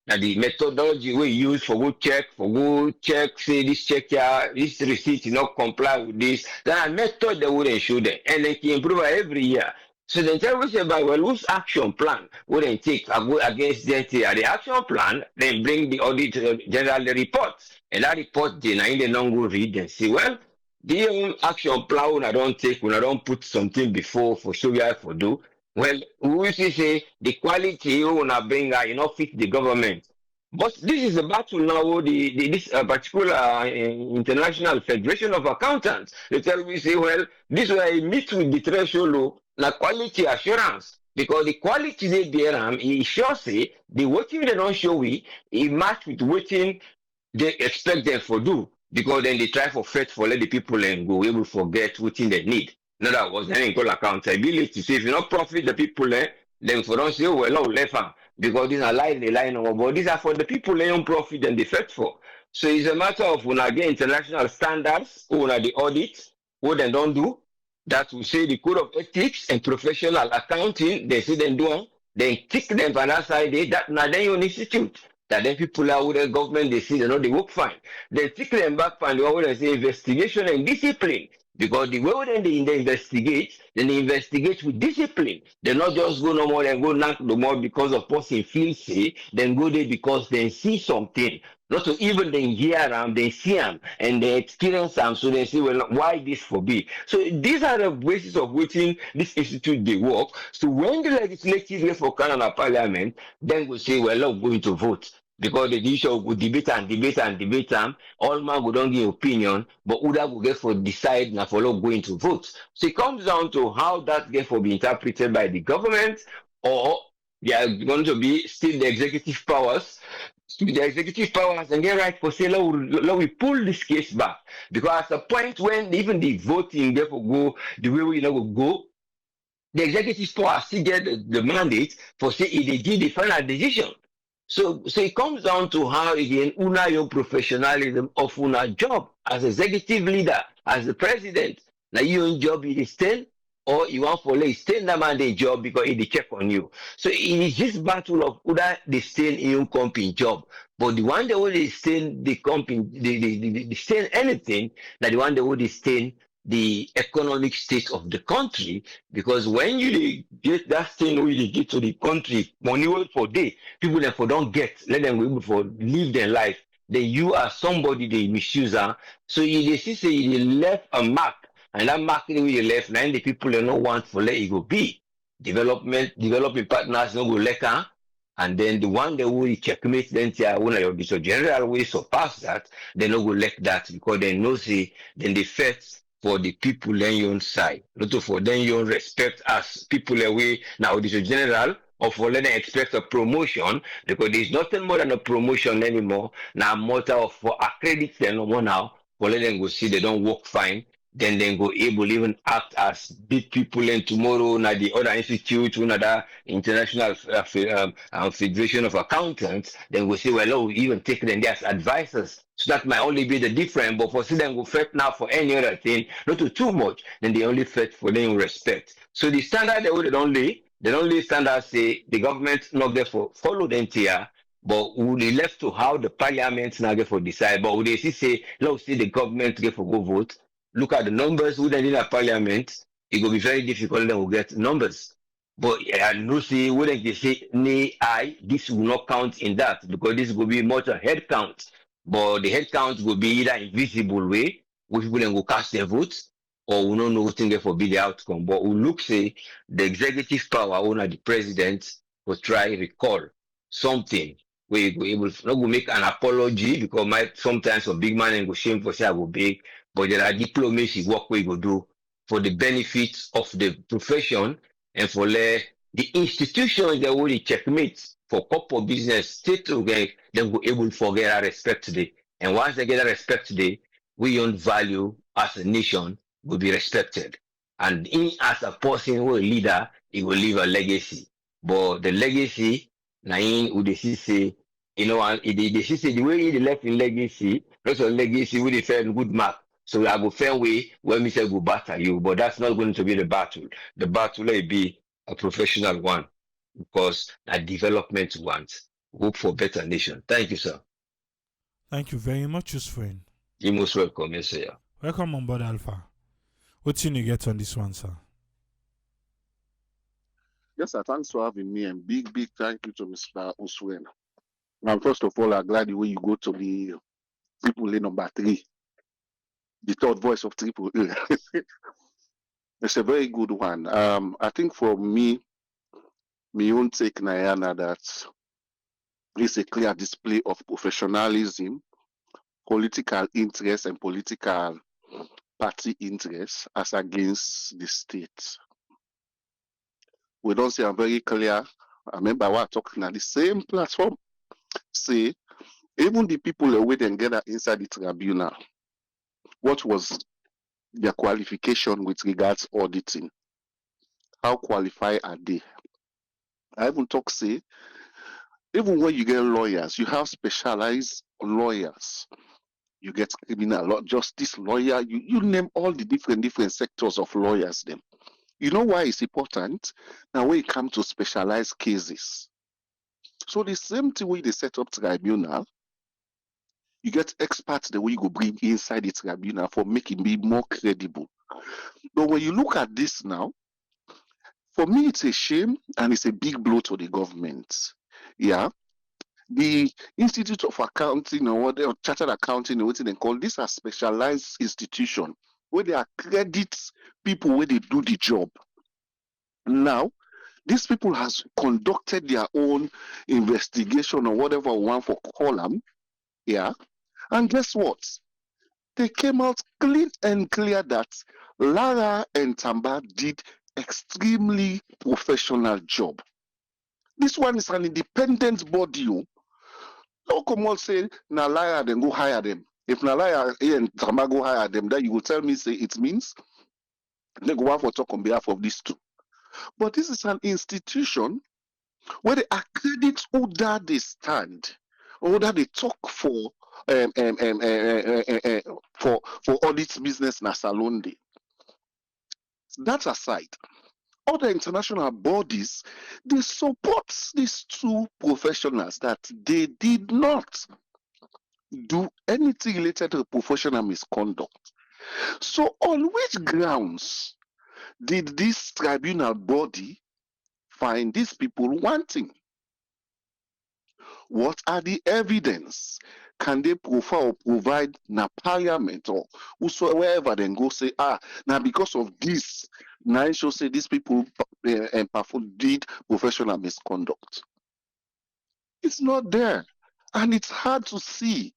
Now the methodology we use for go check, say this check here, this receipt did not comply with this. That method they wouldn't show them. And they can improve every year. So then tell us about well, whose action plan wouldn't take go against the action plan, then bring the audit general report. And that report they now they don't go read and say, well, the action plan when I don't take, when I don't put something before for show you how for do. Well, we see say the quality you wanna bring you know fit the government. But this is a battle now. This particular international federation of accountants. They tell me say, well, this way meet with the threshold na quality assurance because the quality they there he sure say the working they don't show we it match with waiting they expect them for do because then they try for faith for let the people and go able to forget what they need. In other words, then call accountability. So if you not profit the people, then for don't say, oh, well, no, left them because these are line, they line over, but these are for the people they don't profit and they fight for. So it's a matter of when I get international standards, when I the audit, what they don't do, that will say the code of ethics and professional accounting, they say they do, then kick them by that side, that now then you institute. That then people are with the government, they see they know they work fine. They take them back and they say investigation and discipline. Because the way then they investigate, then they investigate with discipline. They not just go no more and go knock no more because of person feel say, then go there because they see something. Not to even then hear them, they see them and they experience them, so they say, well, why this for be? So these are the basis of which this institute they work. So when the legislative get for Canada Parliament, then we say, well, I'm going to vote. Because the issue will debate and debate and debate them, all man will don't give opinion, but Uda will get for decide now for going to vote. So it comes down to how that get for be interpreted by the government, or they are going to be still the executive powers. The executive powers and get right for say, let we pull this case back. Because at the point when even the voting therefore go the way we know go, the executive power still get the mandate for say if they give the final decision. So it comes down to how again una your professionalism of una job as executive leader, as the president. Now your job is still or you want for like stay that man the job because it check on you. So it is this battle of either they stay in your company job. But the one that would stay the company the stay anything, that the one that would stay the economic state of the country, because when you get that thing where you get to the country, money work for day, people therefore don't get, let them go for live their life. Then you are somebody they misuse her. So they see say you left a mark, and that marketing with you left, now the people they don't want for let it go be. Developing partners don't go let her. And then the one that will checkmate then one of your Auditor General will surpass that, they no go let that because they know say then the first for the people in your side. Not for them you respect as people away now Auditor General or for them expect a promotion because there's nothing more than a promotion anymore. Now a matter of for accredit them no more now, for let them go see they don't work fine. Then they go able even act as big people and tomorrow na the other institute, another international federation of accountants, then we say, well, oh, even take them there as advisors. So that might only be the difference, but for see them go fight now for any other thing, not too much, then they only fight for them respect. So the standard they don't lay standard say the government not there for follow them here. But would they left to how the parliament now get for decide? But would they see say, let's see the government get for go vote? Look at the numbers who they in a parliament, it will be very difficult then we'll get numbers. But I know see wouldn't they say nay I this will not count in that because this will be much a head count. But the head count will be either invisible way, which people then will cast their votes, or we don't know what thing for be the outcome. But we look say the executive power owner the president will try recall something where you go able to not go make an apology because might sometimes some big man and go shame for say I go big. But there are diplomacy work we go do for the benefits of the profession and for the institutions that will checkmate for corporate business state to get them go able to get that respect today. And once they get that respect today, we own value as a nation will be respected. And in as a person who a leader, he will leave a legacy. But the legacy, na in would they say, you know, and they say the way he left in legacy, not a legacy with a fair good mark. So I go fair way when we say go battle you, but that's not going to be the battle. The battle will be a professional one because a development wants. Hope for better nation. Thank you, sir. Thank you very much, Yusufin. You most welcome, yes, sir. Welcome on board, Alpha. What you get on this one, sir? Yes, sir. Thanks for having me, and big thank you to Mr. Uswen. And first of all, I'm glad the way you go to the Triple A number 3, the third voice of Triple A. It's a very good one. I think for me, my own take, Nayana, that it's a clear display of professionalism, political interest, and political party interest as against the state. We don't say I'm very clear. I remember what I talking at the same platform. Say, even the people that wait and gather inside the tribunal, what was their qualification with regards auditing? How qualified are they? I even talk say, even when you get lawyers, you have specialized lawyers. You get criminal law, justice lawyer, you name all the different sectors of lawyers them. You know why it's important? Now when it comes to specialized cases. So the same thing when they set up tribunal, you get experts the way you go bring inside the tribunal for making me more credible. But when you look at this now, for me it's a shame and it's a big blow to the government. Yeah. The Institute of Accounting or what Chartered Accounting or what they call this a specialized institution where they accredit people where they do the job. Now, these people has conducted their own investigation or whatever one for column. Yeah. And guess what? They came out clean and clear that Lara and Tamba did extremely professional job. This one is an independent body. No come on say na Lara then go hire them. If na Lara and Tamba go hire them, then you will tell me say it means they go out for talk on behalf of these two. But this is an institution where they accredit who that they stand, or that they talk for audit business na salon day. That aside, other international bodies they support these two professionals that they did not do anything related to professional misconduct. So on which grounds did this tribunal body find these people wanting? What are the evidence? Can they profile or provide na parliament or whosoever then go say, now because of this, now it should say these people did professional misconduct. It's not there. And it's hard to see.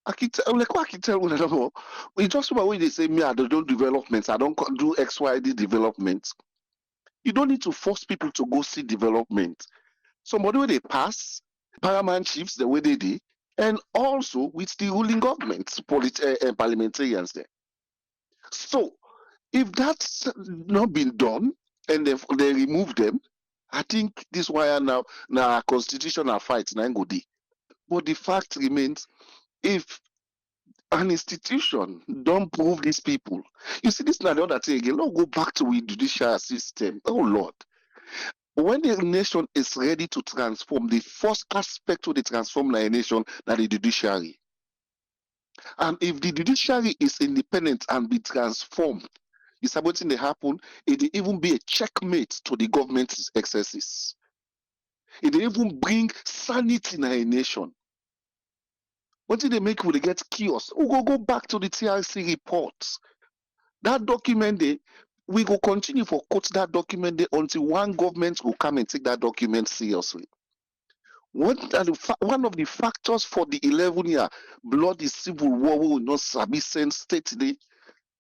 I can tell, it's just about when they say, me, I don't do developments, I don't do XYD development. You don't need to force people to go see development. Somebody where they pass, paramount chiefs, the way they did, and also with the ruling government, parliamentarians there. So, if that's not been done and they remove them, I think this why now constitutional fight now go dey. But the fact remains, if an institution don't prove these people, you see this now the other thing again. Let's go back to the judicial system. Oh Lord. When the nation is ready to transform, the first aspect of the transform a nation that the judiciary. And if the judiciary is independent and be transformed, it's about to happen, it will even be a checkmate to the government's excesses. It will even bring sanity in a nation. What did they make will they get chaos? We go back to the TRC reports. That document we will continue for quote that document until one government will come and take that document seriously. One of the factors for the 11-year bloody civil war we will not send state today,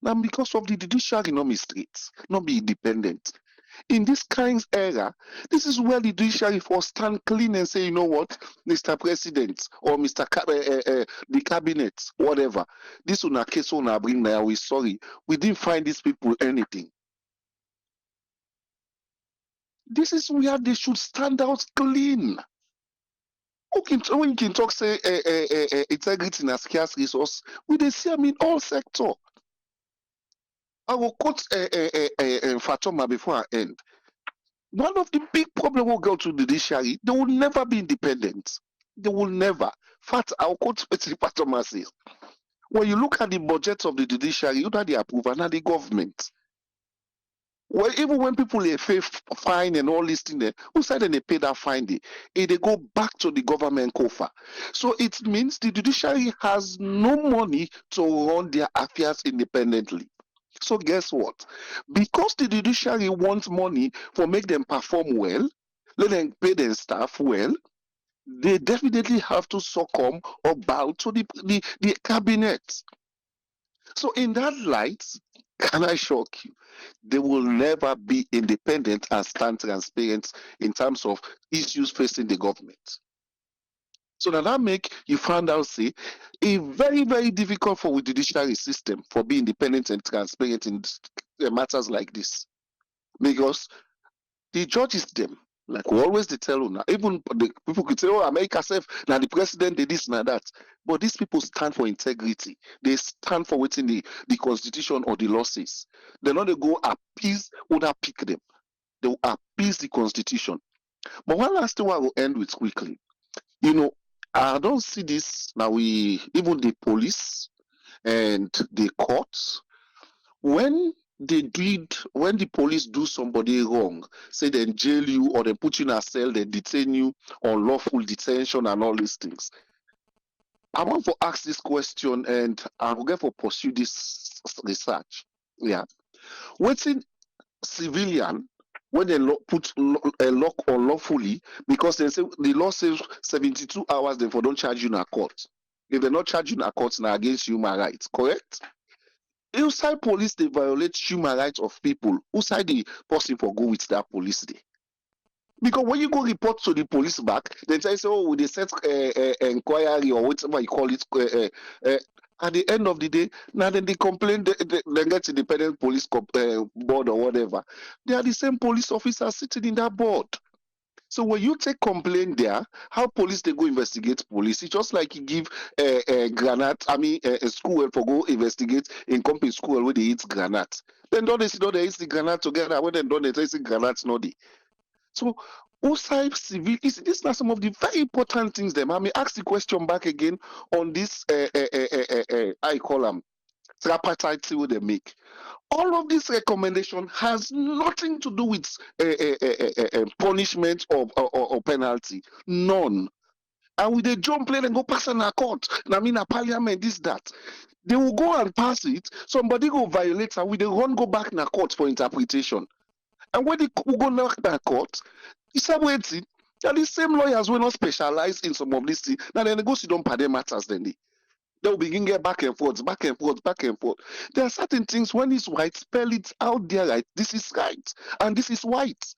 now because of the judiciary not be straight, not be independent. In this kind era, this is where the judiciary for stand clean and say, you know what, Mr. President or the cabinet, whatever, this una case una bring now, we sorry, we didn't find these people anything. This is where they should stand out clean. When you can talk, say, integrity in a scarce resource, we they see them in all sector. I will quote Fatoma before I end. One of the big problems will go to the judiciary, they will never be independent. They will never. Fact, I'll quote what Fatoma says. When you look at the budget of the judiciary, you know they approve, and the government. Well, even when people they pay fine and all this thing there, who said they pay that fine? They go back to the government coffer. So it means the judiciary has no money to run their affairs independently. So guess what? Because the judiciary wants money for make them perform well, let them pay their staff well, they definitely have to succumb or bow to the cabinet. So in that light, can I shock you? They will never be independent and stand transparent in terms of issues facing the government. So now that make you find out, say, a very, very difficult for the judiciary system for being independent and transparent in matters like this. Because the judges them, like we always they tell you now, even the people could say, oh, America self, now the president did this and that. But these people stand for integrity. They stand for within the constitution or the law says. They're not to go appease or pick them. They will appease the constitution. But one last thing I will end with quickly. You know, I don't see this now. Even the police and the courts, when the police do somebody wrong, say they jail you or they put you in a cell, they detain you on lawful detention and all these things. I want to ask this question and I will get to pursue this research. Yeah. Waiting civilian when they put a lock unlawfully because they say the law says 72 hours, therefore don't charge you in a court. If they not charge you in a court, now against human rights, correct? Inside police, they violate human rights of people. Outside the person for go with that police day. Because when you go report to the police back, they say, oh, they set inquiry or whatever you call it. At the end of the day, now then they complain, they get independent police board or whatever. They are the same police officers sitting in that board. So when you take complaint there, how police they go investigate police? It's just like you give a granite, a school for go investigate in company school where they eat granite. Then don't they see they eat the granite together? When they don't they say granite not they. So outside civil, these are some of the very important things. Them I may ask the question back again on this. I call them tripartite what they make. All of this recommendation has nothing to do with punishment or penalty. None. And with the jump plane and go pass in a court. A parliament, this, that. They will go and pass it. Somebody go violate and we they run go back in a court for interpretation. And when they go knock in a court, it's a waiting. And the same lawyers will not specialize in some of these things. Now then they go sit down per matters then they'll begin get back and forth, back and forth, back and forth. There are certain things when it's white, spell it out there right. This is right, and this is white.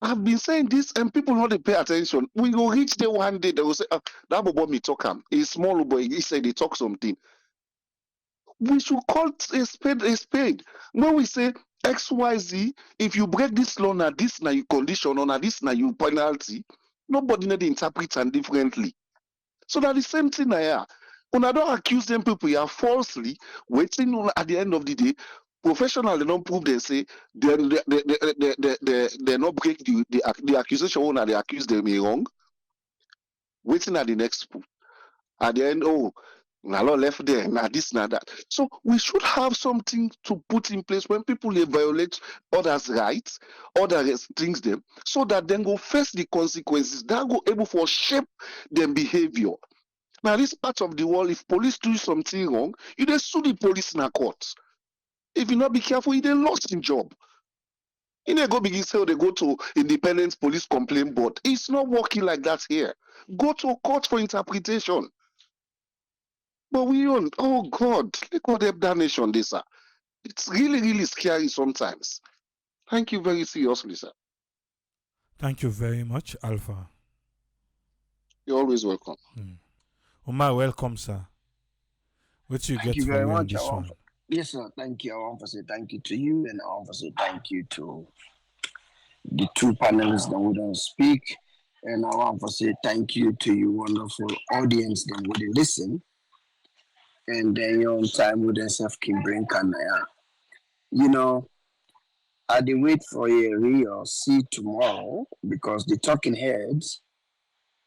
I've been saying this, and people don't pay attention. We will reach there one day, they will say, that boy me talk him. A small boy, he said they talk something. We should call a spade a spade. When we say XYZ, if you break this law, now this now you condition, or now this now you penalty, nobody need to interpret and differently. So that the same thing here. When I don't accuse them people here falsely, waiting at the end of the day, professional they don't prove they say they not break the accusation when they accuse them wrong. Waiting at the next at the end, oh, now left there, now this, now that. So we should have something to put in place when people they violate others' rights, others things them, so that then go face the consequences. That go able for shape their behavior. Now, this part of the world, if police do something wrong, you just sue the police in a court. If you not be careful, you then lost in job. You know, go begin say they go to independent police complaint board. It's not working like that here. Go to court for interpretation. But we don't. Oh God, look what they've done nation this. It's really, really scary sometimes. Thank you very seriously, sir. Thank you very much, Alpha. You're always welcome. Omar, welcome, sir. What you Thank get you for very you on much. this one? Yes, sir. Thank you. I want to say thank you to you, and I want to say thank you to the two panelists that would not speak. And I want to say thank you to you, wonderful audience that would listen. And then your own time with yourself can bring Kanaya. You know, I did wait for a real see tomorrow because the talking heads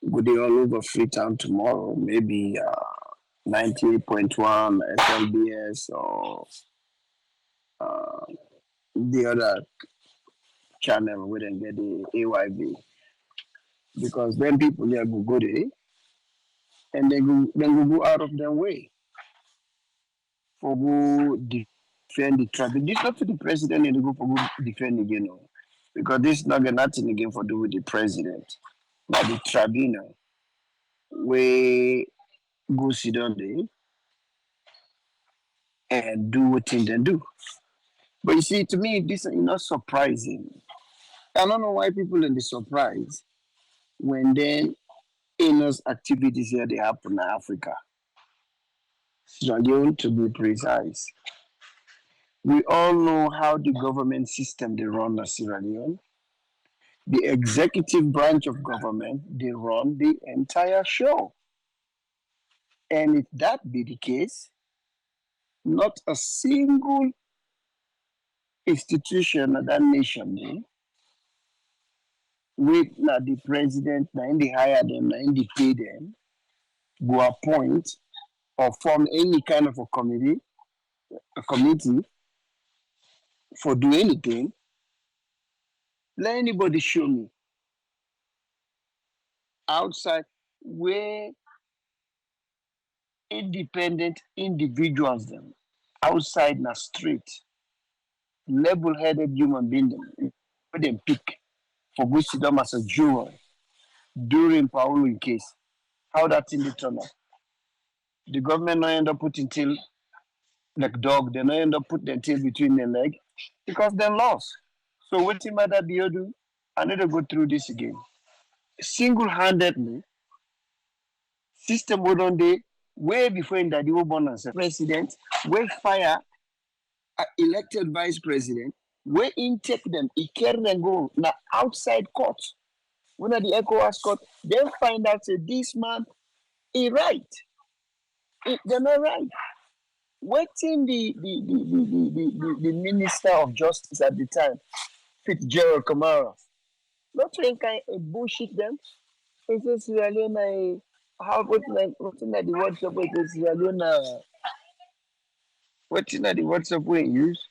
go they all over Freetown tomorrow. Maybe 98.1 SLBS or the other channel we didn't get the AYV because then people there go there and they go out of their way for go defend the traffic. This not to the president and they go for go defend again, no. Because this is not got nothing again for do with the president. Now the tribunal we go sit down there and do what thing they do. But you see, to me, this is not surprising. I don't know why people in the surprise when then heinous activities here they happen in Africa. Sierra Leone, to be precise. We all know how the government system they run in Sierra Leone. The executive branch of government they run the entire show. And if that be the case, not a single institution of that nation with na the president, na in the hire them, na in the pay them, go appoint or form any kind of a committee for do anything. Let anybody show me outside where independent individuals them outside na street, level-headed human being them, where them pick for go sit down as a juror during Paolo in case. How that thing dey turn out. The government no end up putting tail like dog, they no end up put their tail between their leg because they lost. So wetin matter do? I need to go through this again. Single-handedly, system wey don dey way before in that the born as a president, wey fire elected vice president, wey in take them, he carry them go na outside court. When at the ECOWAS court, then find out say this man he right. They're not right. Waiting the Minister of Justice at the time, Fitzgerald Kamara, not trying kind of bullshit them. He says Sierra Leone, how what's in the WhatsApp way? Sierra Leone, what's in the WhatsApp way use?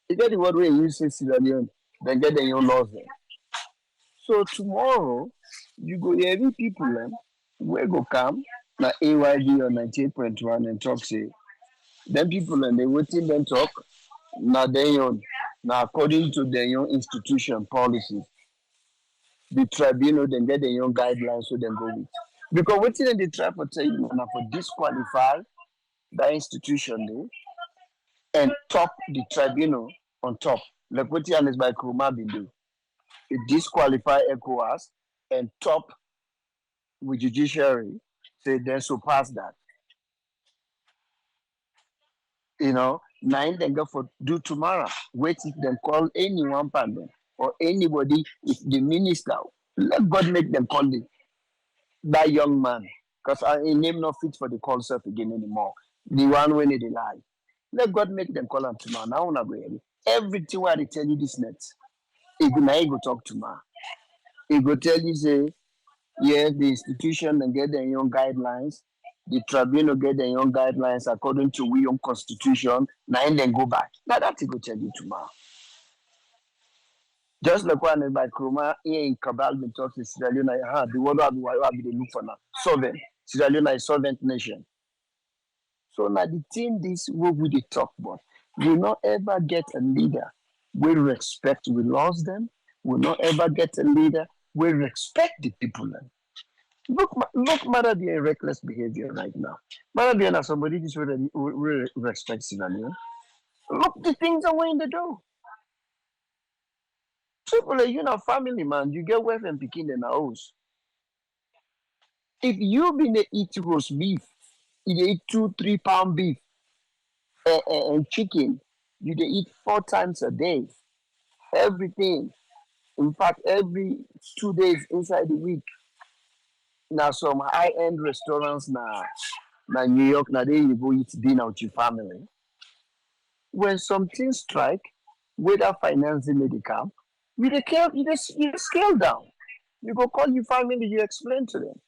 You get the word way use say Sierra Leone, then get the your laws there. So tomorrow you go every people where go come na AYD or 98.1 and talk say them people and they waiting them talk na their own now according to their own institution policies. The tribunal then get their own guidelines so then go with. Because waiting they try for tell you now for disqualify that institution and top the tribunal on top. Like what Ernest by Kruma been do. It disqualify ECOWAS and top with judiciary say then surpass that. Nine then go for do tomorrow. Wait if them call anyone pandem or anybody if the minister let God make them call that young man. Because his name not fit for the call self again anymore. The one when they lie. Let God make them call him tomorrow. Now I'm not ready. Everything what they tell you this net. He go talk tomorrow. He go tell you say yes, the institution and get their own guidelines. The tribunal get their own guidelines according to we own constitution. Now and then go back. Now that he go tell you tomorrow. Just like one by Kroma here in Cabal been talking to Sierra Leone, the world will be the look for now. Solvent. Sierra Leone is solvent nation. So now the thing this what we talk about. We not ever get a leader. We respect, we lost them. We not ever get a leader. We respect the people. Look, Marabi reckless behavior right now. Marabi and somebody is really respects Sinani. Look, the things are way in the door. People, you know, family man, you get wife and picking in the house. If you been to eat roast beef, you dey eat 2 3 pound beef and chicken, you dey eat 4 times a day. Everything. In fact, every 2 days inside the week. Now some high end restaurants na New York, now there you go eat dinner with your family. When something strike, whether financing medical, you dey scale down. You go call your family, you explain to them.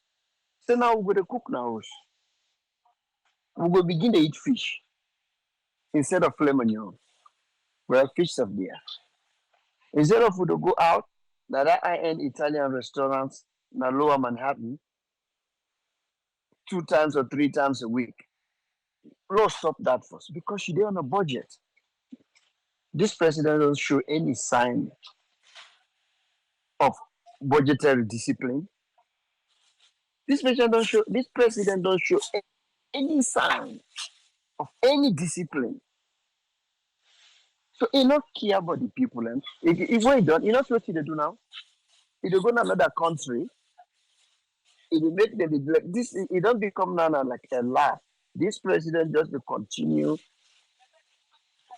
So now we go to cook now. We go begin to eat fish instead of flame onion. We have fish up there. Instead of we to go out, now that high end Italian restaurants, na lower Manhattan, 2 times or 3 times a week. Let's stop that first because you're on a budget. This president doesn't show any sign of budgetary discipline. This president don't show any sign of any discipline. So he not care about the people. And if what he done, you know what he dey do now? He dey go to another country. He dey make them be like this. He don't become now like a laugh. This president just dey continue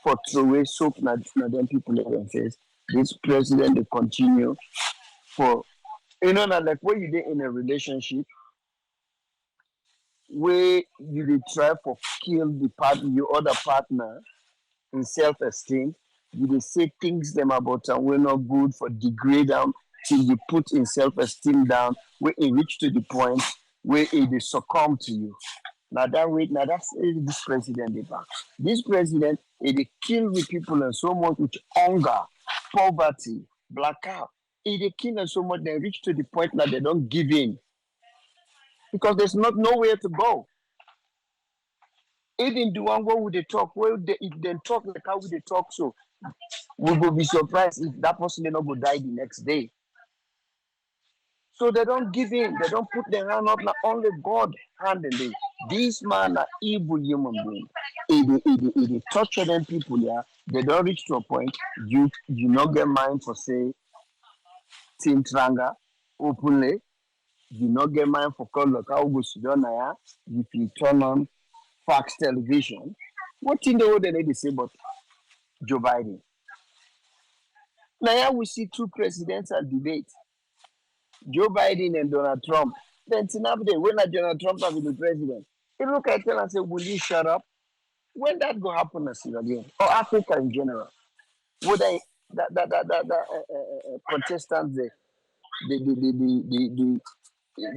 for throwaway soap na them people let them face. This president dey continue for now like when you dey in a relationship where you dey try for kill your other partner in self-esteem, you dey say things them about am wey not good for degrade am till you put in self-esteem down where it reach to the point where it dey succumb to you. Now that's this president dey back. This president dey kill the people and so much with hunger, poverty, blackout. Dey kill them so much they reach to the point that they don't give in because there's not nowhere to go. Even the one where we dey talk, if they talk like how we dey talk, so we will be surprised if that person not go die the next day. So they don't give in. They don't put their hand up. Now only God handle it. This man are evil human being. He torture them people here. They don't reach to a point. You not get mind for say Team Tranga openly. You not get mind for call like how go sit down here. If you turn on Fox television, what in the world they say about Joe Biden? Now here we see two presidential debates. Joe Biden and Donald Trump. Then Tinabde, when Donald Trump will be the president, he look at him and say, will you shut up? When that go happen in Sierra Leone or Africa in general? Would they Protestants the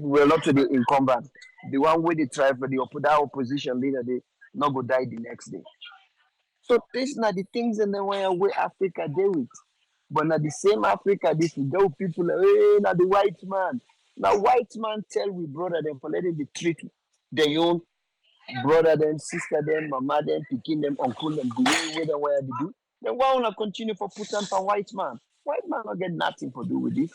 well not to the incumbent, the one where they try for that opposition leader, they not go die the next day. So these are the things in the way where Africa deal with. But now the same Africa, this go people, hey, now the white man. Now white man tell we brother them for letting the treat their own brother them, sister them, mama them, picking them, uncle them, the way they where they do. Then why wanna continue for put on for white man? White man not get nothing to do with this.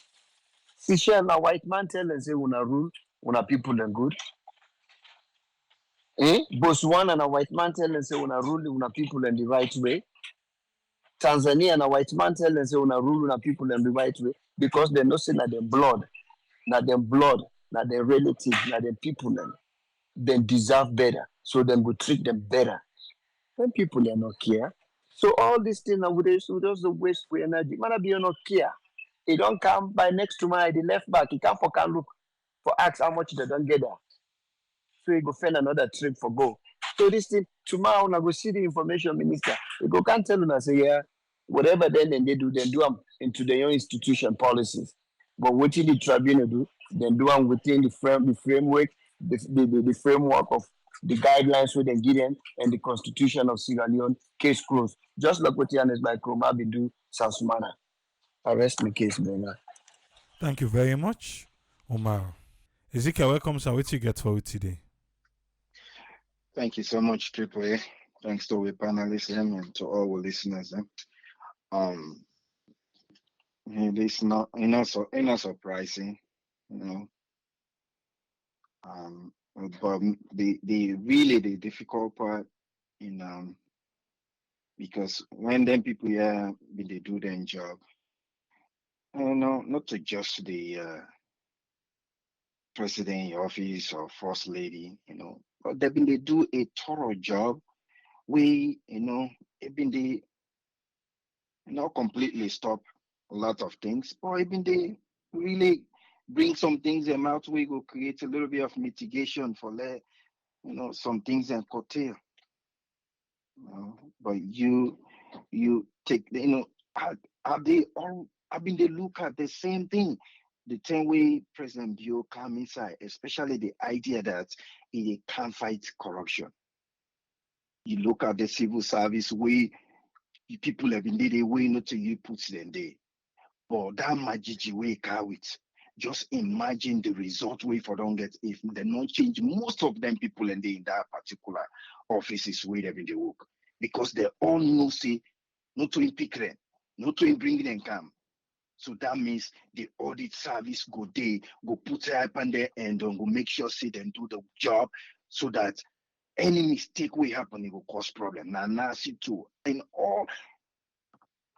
Michelle, now white man tell and say una rule, una people and good. Botswana and a white man tell and say una rule, una people in the right way. Tanzania and a white man tell and say una rule una people in the right way because they know say na them blood, na their relatives, na them people them. They deserve better, so them go treat them better. When people they not care. So all these things now we just the waste for energy. Man, be not care. It don't come by next tomorrow. The left back, he can't for can look for ask how much they don't get there. So he go find another trip for go. So this thing tomorrow I go see the information minister. He go can't tell them I say yeah, whatever then they do them into their own institution policies. But what did the tribunal do? Then do them within the framework, the framework of the guidelines where they give them and the constitution of Sierra Leone, case closed. Just like what Yanis by Kroma do South Sumana. Arrest my case, man. Thank you very much, Omar. Ezekiel, welcome, sir. What you get for it today? Thank you so much, Triple A. Thanks to our panelists and to all our listeners. It is not surprising, you know. But the really the difficult part in because when them people here they do their job, not to just the president in office or first lady, but they do a thorough job. We, even they not completely stop a lot of things, but even they really bring some things them out. We go create a little bit of mitigation for some things and curtail. But you take have they all I mean they look at the same thing. The same way President Bio come inside, especially the idea that he can't fight corruption. You look at the civil service way people have been the way not to you put them there. But that magic way car with just imagine the result way for don't get if they not change most of them people in that particular offices where they've been work. Because they all know say not to pick them, not to bring them come. So that means the audit service go there, go put their up on there and go make sure say them do the job so that any mistake will happen, it will cause problem. Now see too. And all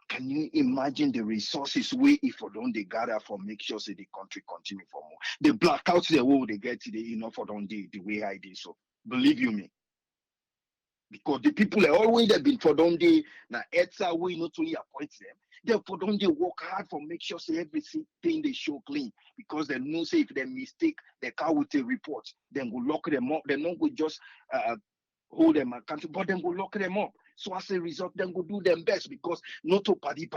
can you imagine the resources we if for don't they gather for make sure say the country continue for more? The blackouts the way they get today, for don't the way I did. So believe you me. Because the people are always have been for don't they now ETSA we not only appoint them, therefore don't they work hard for make sure say everything they show clean because they know say if they mistake they come with a report, then go lock them up, they not go just hold them accountable, but then go lock them up. So as a result, then go do them best because not to paddy.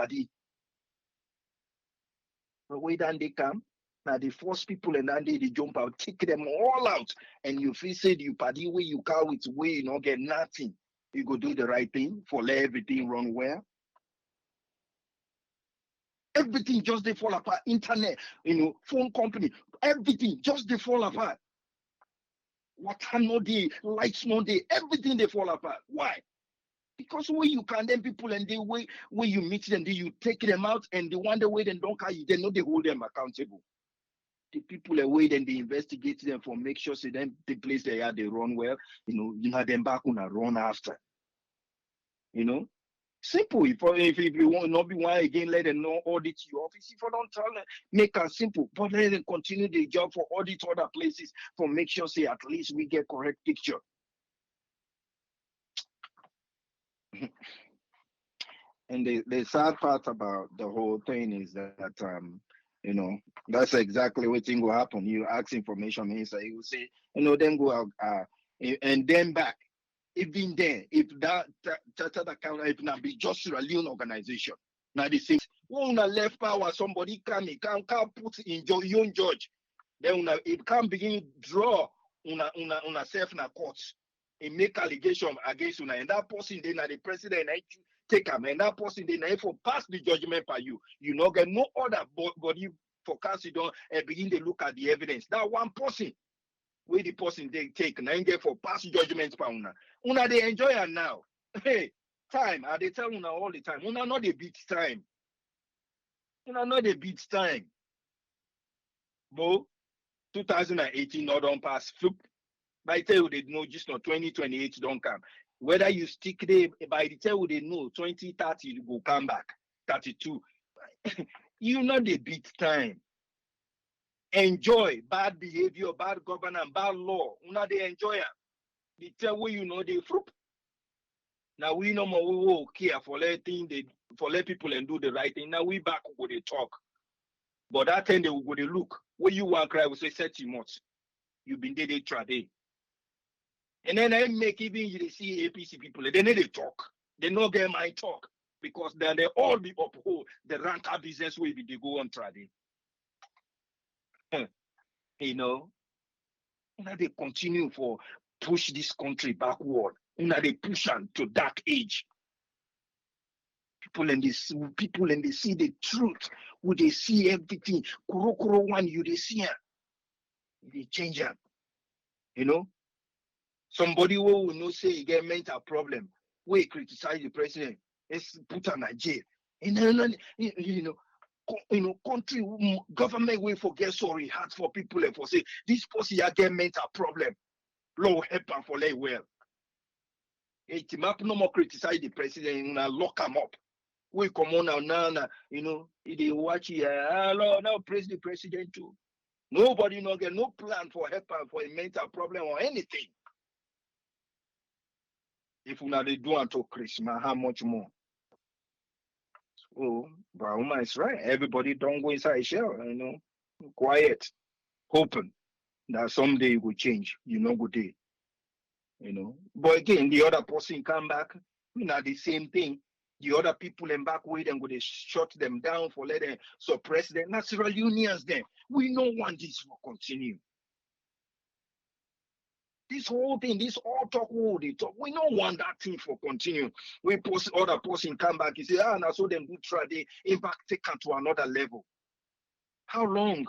The way then they come, now they force people and then they jump out, take them all out, and you feel say you paddy way you can't with way you not get nothing. You go do the right thing for let everything run well. Everything just they fall apart. Internet, phone company, everything just they fall apart. Water no day, lights no day, everything they fall apart. Why? Because when you condemn people and the way you meet them, you take them out and the one the way they don't carry, they know they hold them accountable. The people away then they investigate them for make sure say them the place they are they run well, you have them back on a run after. Simple. If you want not be one again, let them know audit your office. If you don't tell them, make it simple. But let them continue the job for audit other places for make sure say at least we get correct picture. And the sad part about the whole thing is that that's exactly what thing will happen. You ask information minister, he will say, then go out and then back. Even then, if that account if not be just a Leone organization, now the same when left power, somebody can't put in your own judge. Then it can't begin draw una self in a court and make allegation against una, and that person then the president and take him, and that person then for pass the judgment by you. You not get no other body for consider and begin to look at the evidence. That one person where the person they take and get for pass judgment by una they enjoy it now. Hey, time they tell una all the time. Una not the beat time. Una not the beat time. Bo 2018 not don't pass. Flip. By the time they know just not 2028 don't come. Whether you stick there by the time they know 2030 you will come back. 32. You know the beat time. Enjoy bad behavior, bad governance, bad law. Una they enjoy it. The tell where they fruit. Now we no more we will care for letting let people and do the right thing. Now we back go they talk. But that time they will go they look. When you want cry, we say 30 months. You been there, they try day. And then I make even you see APC people, then they talk. They not get my talk. Because then they all be uphold the ranker business way they go on trading. Now they continue for push this country backward. Now they push on to dark age. People and they see the truth. Would they see everything? Kuro one you they see it. They change it. Somebody who will not say he get mental problem. We criticize the president. Let's put on a jail. country government will forget sorry hard for people and for say this person get mental problem. Low help and for lay well. It map no more criticize the president and lock him up. We come on now, they watch here. Now praise the president too. Nobody no get no plan for help and for a mental problem or anything. If we not they do until Christmas, how much more? So Brahma is right. Everybody don't go inside shell, quiet, hoping that someday it will change. Good day. But again, the other person come back, the same thing. The other people in back way them go they shut them down for let them suppress them. Natural unions then. We don't want this to continue. This whole thing, this all talk, they talk. We don't want that thing for continue. We post other person come back, he say, now so them do try they impact take to another level. How long?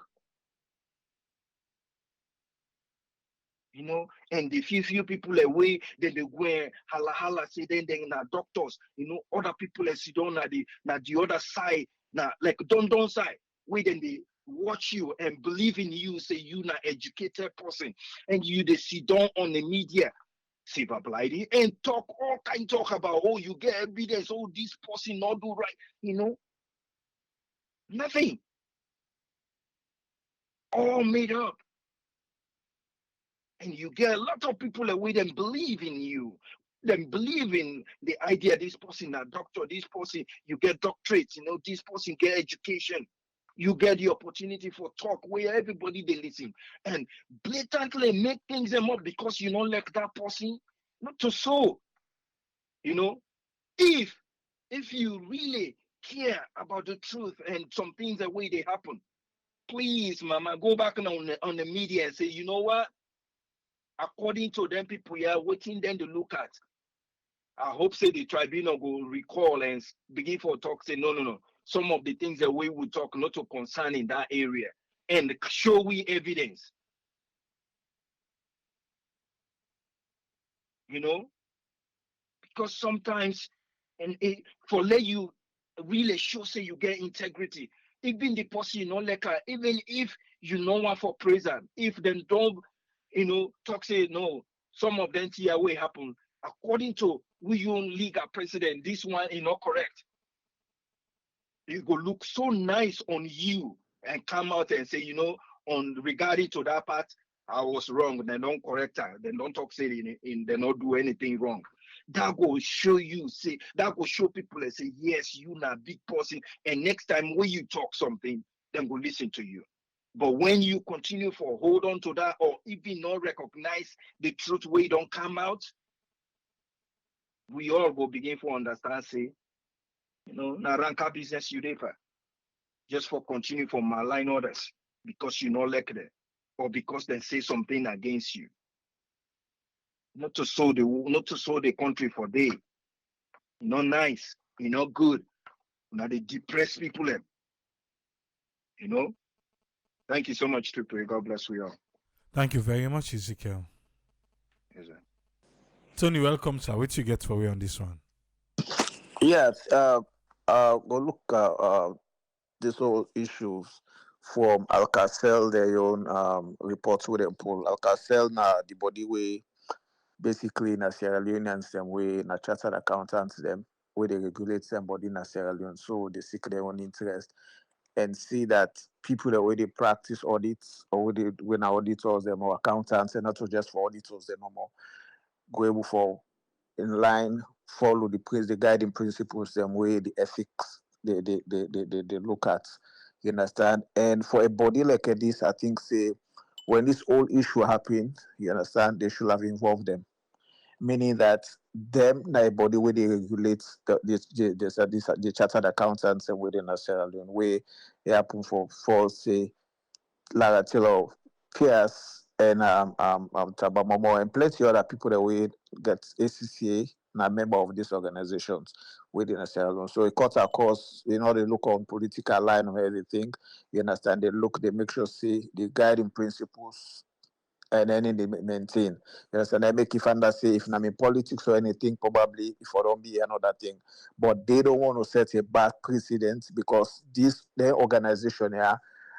And the few people away, then they go hala say then doctors, other people sit down at the other side, like don't side, where then they watch you and believe in you, say you na educated person, and you they sit down on the media, silver blighty, and talk all kind talk about you get evidence, this person not do right, nothing. All made up. And you get a lot of people away them believe in you. Them believe in the idea this person a doctor, this person you get doctorates, this person get education. You get the opportunity for talk where everybody they listen and blatantly make things them up because you don't like that person. Not to so. If you really care about the truth and some things the way they happen, please, mama, go back on the media and say, you know what? According to them people here, waiting them to look at. I hope say the tribunal will recall and begin for talk, say no. Some of the things that we will talk not to concern in that area and show we evidence. Because sometimes for let you really show say you get integrity. Even the person like even if one for prison, if them don't talk say no, some of them here way happen according to we own legal president, this one is not correct. It go look so nice on you and come out and say, on regarding to that part, I was wrong. They don't correct her. They don't talk say they not do anything wrong. That will show you, say that will show people and say, yes, you not big person. And next time when you talk something, then go listen to you. But when you continue for hold on to that or even not recognize the truth where it don't come out, we all will begin to understand, say, na ranka business you dey for. Just for continue for malign others because you not like them or because they say something against you. Not to sow the country for day. Not nice, good. Now they depress people them. Thank you so much, Triple. God bless you all. Thank you very much, Ezekiel. Yes, sir. Tony, welcome, sir. What you get for me on this one? Yes, go look at this whole issues from Alcacel, their own reports with them pull. Alcacel na the body way basically na Sierra Leoneans them way na chartered accountants them where they regulate somebody in Sierra Leone, so they seek their own interest and see that people that way they practice audits or when auditors them or accountants and not just for auditors they no more go able for in line follow the guiding principles them way the ethics they look at, you understand. And for a body like this, I think say when this whole issue happened, you understand, they should have involved them, meaning that them na a body where they regulate the chartered accountants and within Sierra Leone where it happen for say Lara Taylor-Pearce and Tamba Momoh and plenty other people that we get ACCA na member of these organizations within Sierra Leone. So it cuts across, they look on political line or everything. You understand? They make sure see the guiding principles and then they maintain. You understand? I make if under say if I'm in politics or anything, probably if I don't be another thing. But they don't want to set a bad precedent because this their organization here,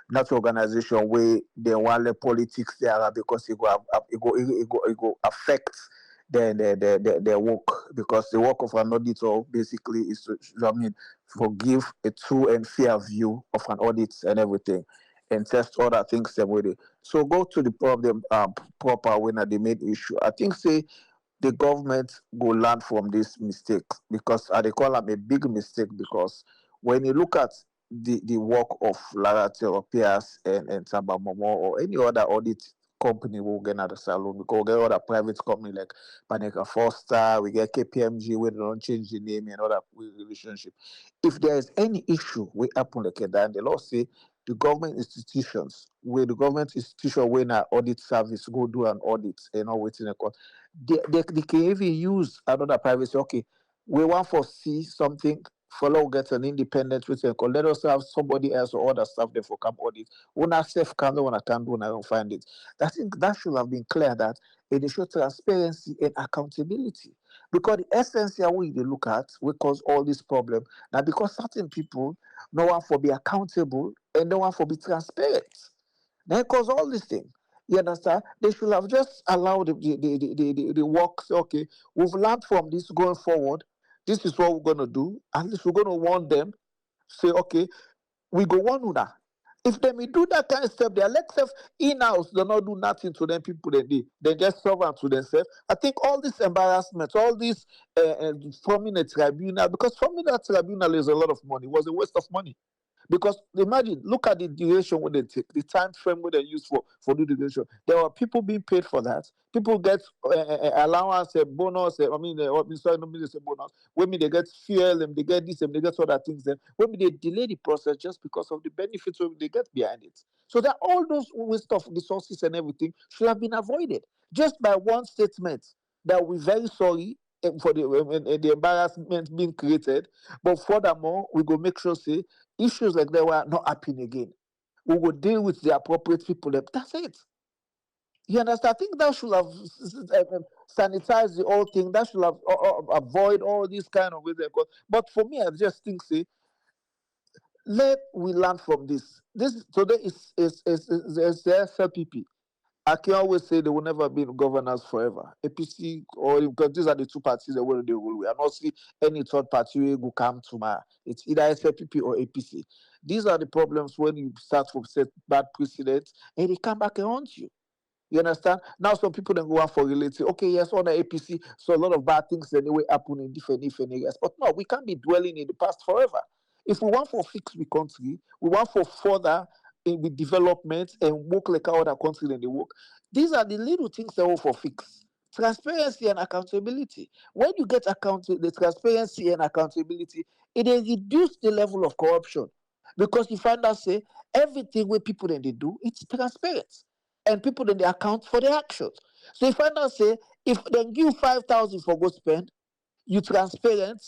not organization where they want the politics there because it go affect their work because the work of an auditor basically is to for give a true and fair view of an audit and everything and test other things them with it. So go to the problem proper when the main issue. I think say the government go learn from this mistake because I they call them a big mistake because when you look at the work of Lara Taylor-Pearce and Tamba Momoh or any other audit company will get out of salon because we get other private company like Paneka Foster, we get KPMG where they don't change the name and other relationship. If there is any issue we happen like that, the law say the government institutions where the government institution when an audit service go do an audit and not waiting a court, they can even use another private say, okay, we want to see something follow get an independent written call. Let us have somebody else or other staff there for come audit. When I self can when I can do when I don't find it. I think that should have been clear that it show transparency and accountability. Because the essence here we look at we cause all this problem. Now because certain people no one for be accountable and no one for be transparent. They cause all these things. You understand? They should have just allowed the work. Say, okay, we've learned from this going forward. This is what we're gonna do. At least we're gonna warn them. Say, okay, we go one with that. If they may do that kind of stuff, they let self in-house, they not do nothing to them people they just serve them to themselves. I think all this embarrassment, all this forming a tribunal, because forming that tribunal is a lot of money, it was a waste of money. Because imagine, look at the duration when they take, the time frame when they use for the duration. There are people being paid for that. People get allowance, bonus. Sorry, no, mean say bonus. When they get fuel, and they get this, and they get other things. Then when they delay the process just because of the benefits they get behind it. So that all those waste of resources and everything should have been avoided just by one statement that we're very sorry for the embarrassment being created. But furthermore, we go make sure say issues like that were not happening again. We will deal with the appropriate people. That's it. You understand? I think that should have sanitized the whole thing. That should have avoid all these kind of ways. But for me, I just think, say, let we learn from this. This today is the SLPP. I can always say they will never be governors forever. APC or because these are the two parties that will they will. We are not see any third party will come to my. It's either SLPP or APC. These are the problems when you start from set bad precedents and they come back and haunt you. You understand? Now some people then go out for relating. Okay, yes, on the APC, so a lot of bad things anyway happen in different areas. But no, we can't be dwelling in the past forever. If we want for fix the country, we want for further in the development and work like our other countries and they work. These are the little things that will for fix. Transparency and accountability. When you get the transparency and accountability, it will reduce the level of corruption. Because you find out say everything where people then they do, it's transparent and people then they account for their actions. So if I now say if they give 5,000 for go spend, you transparent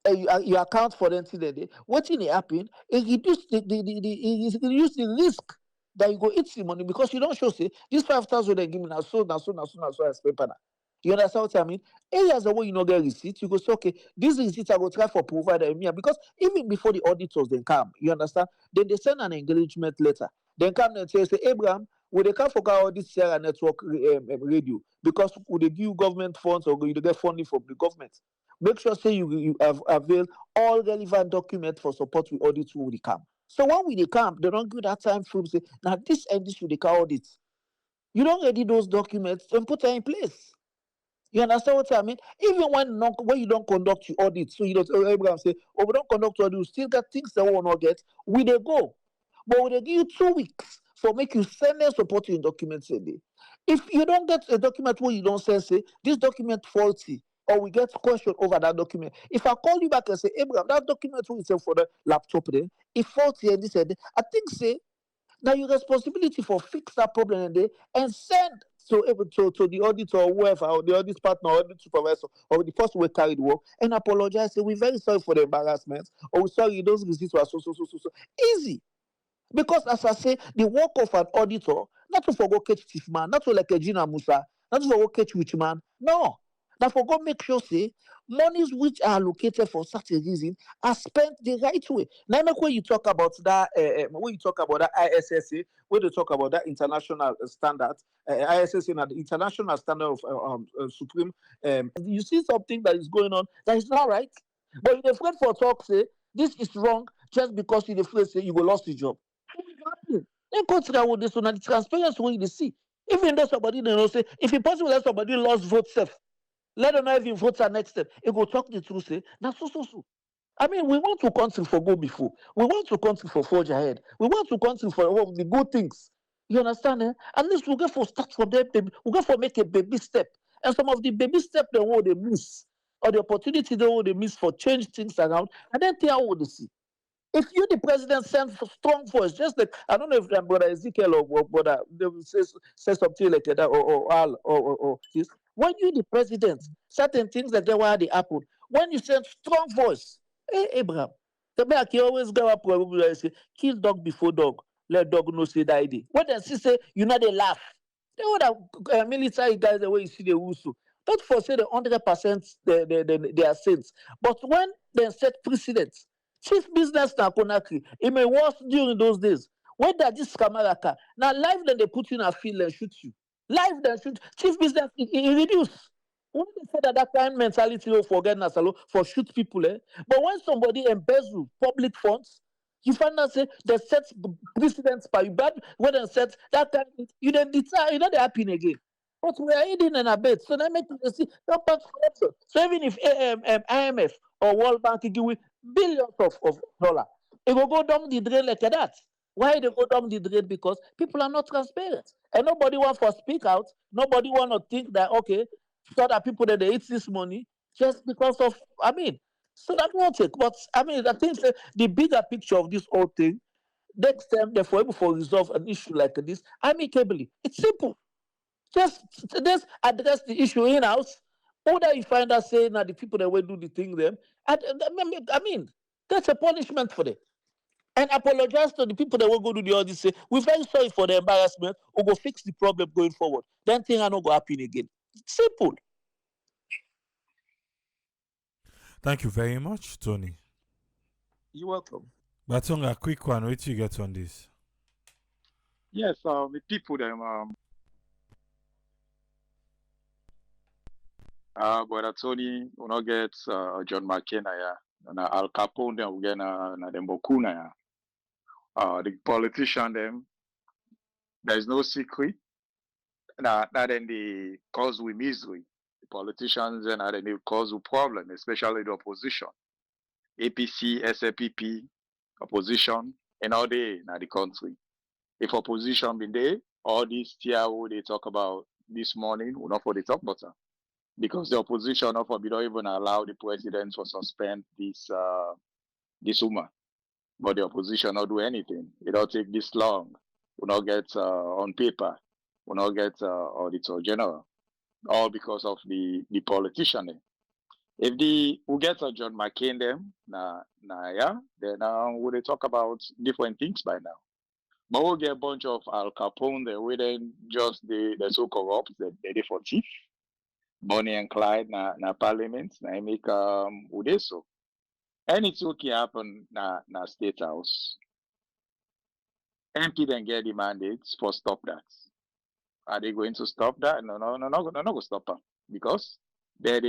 and you account for them till the day. What will happen? It reduce it reduce the risk that you go eat the money because you don't show say this 5,000 they give me now so I spend now. You understand what I mean? Areas the way you not get receipt, you go say, okay, this receipt I go try for provider because even before the auditors then come, you understand? Then they send an engagement letter. Then come and say, Abraham, will they come for all this Sierra network radio because would they give government funds or you get funding from the government? Make sure say you have avail all relevant documents for support with audit will they come. So when we they come, they don't give that time frame say now this and this will they call audit. You don't ready those documents and put them in place. You understand what I mean? Even when you don't conduct your audit, so you don't Abraham say, oh, we don't conduct audit, we still got things that we will not get. We they go. But we they give you 2 weeks for make you send them supporting documents a day. If you don't get a document where you don't say this document faulty, or we get question over that document. If I call you back and say, Abraham, that document we send for the laptop there, if faulty and this and that, I think say now your responsibility for fix that problem and send to the auditor or whoever, or the audit partner or the supervisor or the person who carried work and apologize. Say, we're very sorry for the embarrassment, or we're sorry those receipts were so. Easy. Because as I say, the work of an auditor, Not to forgo catch thief man, not to like a Gina Musa, not to forgo catch witch man. No. Now for God make sure say monies which are allocated for such a reason are spent the right way. Now make when you talk about that when you talk about that ISSA, when you talk about that international standard, ISSA and the international standard of supreme, you see something that is going on that is not right. But you're afraid for talk say this is wrong just because you're afraid say you will lost your job. Then consider what this one and the transparency when you see. Even though somebody they know say if it's possible that somebody lost vote self, let them know if you vote our next step. It go talk the truth, say now so. I mean, we want to country for go before. We want to country for forge ahead. We want to country for all the good things. You understand? Eh? At least we go for start from there, baby. We go for make a baby step. And some of the baby step they will they miss, or the opportunity they will they miss for change things around, and then tell what they see. If you, the president, send for strong voice, just like I don't know if brother Ezekiel or brother they will say something like that or Al or this. When you, the president, certain things that they were they happen. When you send strong voice, hey Abraham, the back you always go up probably say kill dog before dog, let dog know say die day. When they see say you know they laugh, they would have military guys the way you see the wusu. Not for say the 100% they are saints, but when they set precedents. Chief business na Conakry. It may worse during those days. When that this Kamaraka, now live then they put you in a field and shoot you. Live then shoot. Chief business it reduce. When they say that kind of mentality will forget Nasalo for shoot people, eh? But when somebody embezzle public funds, you find out say they set precedents by you. But when they set that kind of, you then deter, you know they happen again. But we are eating in a bed, so they make you see that part corruption. So even if IMF or World Bank give you billions of dollars, it will go down the drain like that. Why they go down the drain? Because people are not transparent. And nobody wants to speak out. Nobody want to think that, okay, so that people that they eat this money just because of, I mean, so that won't take. But I mean, I think the bigger picture of this whole thing, next time they're able to resolve an issue like this amicably. It's simple. Just address the issue in house. Or that you find out saying that the people that will do the thing them, I mean, that's a punishment for them. And apologize to the people that will go do the audit. Say we're very sorry for the embarrassment. We'll go fix the problem going forward. Then things are not going to happen again. Simple. Thank you very much, Tony. You're welcome. Batonga, quick one. What you get on this? Yes, the people them but Tony will not get John McCain and Al Capone them will get na them Bokuna the politician them there is no secret that then they cause we misery. The politicians and then they cause we problem, especially the opposition. APC, SLPP, opposition, and all day in the country. If opposition been there, all these TIO they talk about this morning will not for the talk about because the opposition of we don't even allow the president to suspend this woman. But the opposition not do anything. It don't take this long. Will not get on paper. Will not get Auditor-General. All because of the politician. If we get John McCain them, yeah, then we they talk about different things by now. But we'll get a bunch of Al Capone there, we then just they're so corrupt that they're for chief. Bonnie and Clyde na parliament, na make ude so. Anything can happen na state house. MP then get the mandates for stop that. Are they going to stop that? No, go stop them because they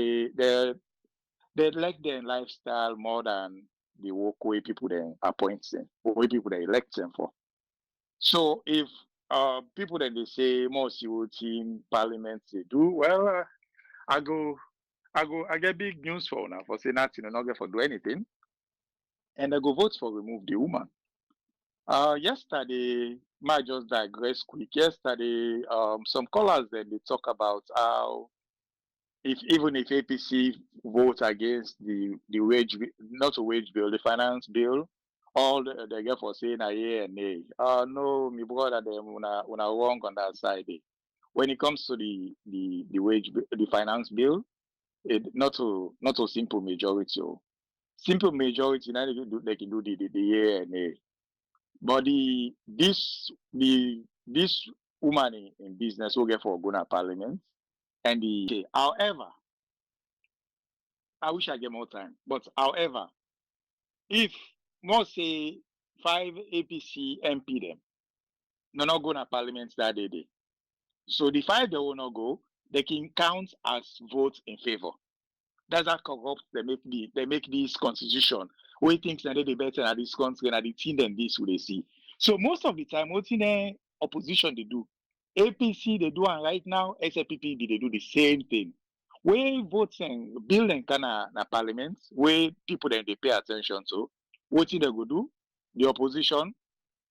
like their lifestyle more than the work way people then appoint them, way people they elect them for. So if people then they say more CO team parliament they do well, I get big news for now for say nothing and not get for do anything, and I go vote for remove the woman. Yesterday, might just digress quick. Yesterday, some callers then they talk about how even if APC vote against the wage not a wage bill, the finance bill, all they get for saying a yeah and nay. No, my brother them una wrong on that side. When it comes to the wage the finance bill, it not a simple majority. Simple majority now they can do the yeah and nay. But this woman in business who get for Guna Parliament. And however, I wish I get more time. But however, if more say 5 APC MP them, no not go to Parliament that day. So the 5 they will not go, they can count as votes in favor. That's how corrupt they make this constitution. We think that they better at this country and the thing than this will they see. So most of the time, what in the opposition they do, APC they do, and right now SLPP they do the same thing. We votes and building kind of parliament where people then they pay attention to. What they go do? The opposition.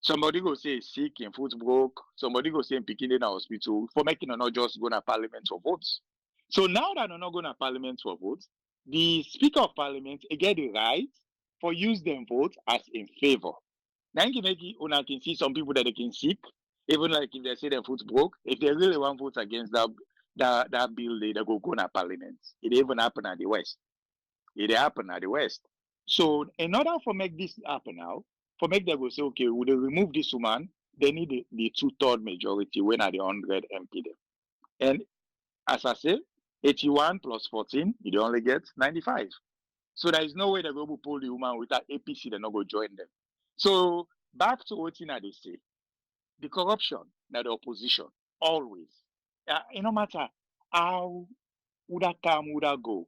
Somebody go say sick in foot broke. Somebody go say in picking in a hospital for making or not just go to parliament for votes. So now that they're not going to parliament for votes, the Speaker of Parliament get the right for use them vote as in favor. Now you can see some people that they can seek, even like if they say their foot broke, if they really want vote against that bill, they go to parliament. It even happen at the West. It happen at the West. So in order for make this happen now, for make them go say, okay, would they remove this woman? They need the 2/3 majority when at the 100 MP them. And as I say, 81 plus 14, you only get 95. So there is no way they go to pull the woman without APC, they're not going to join them. So back to what they say, the corruption, now the opposition, always. No matter how would that come, would that go.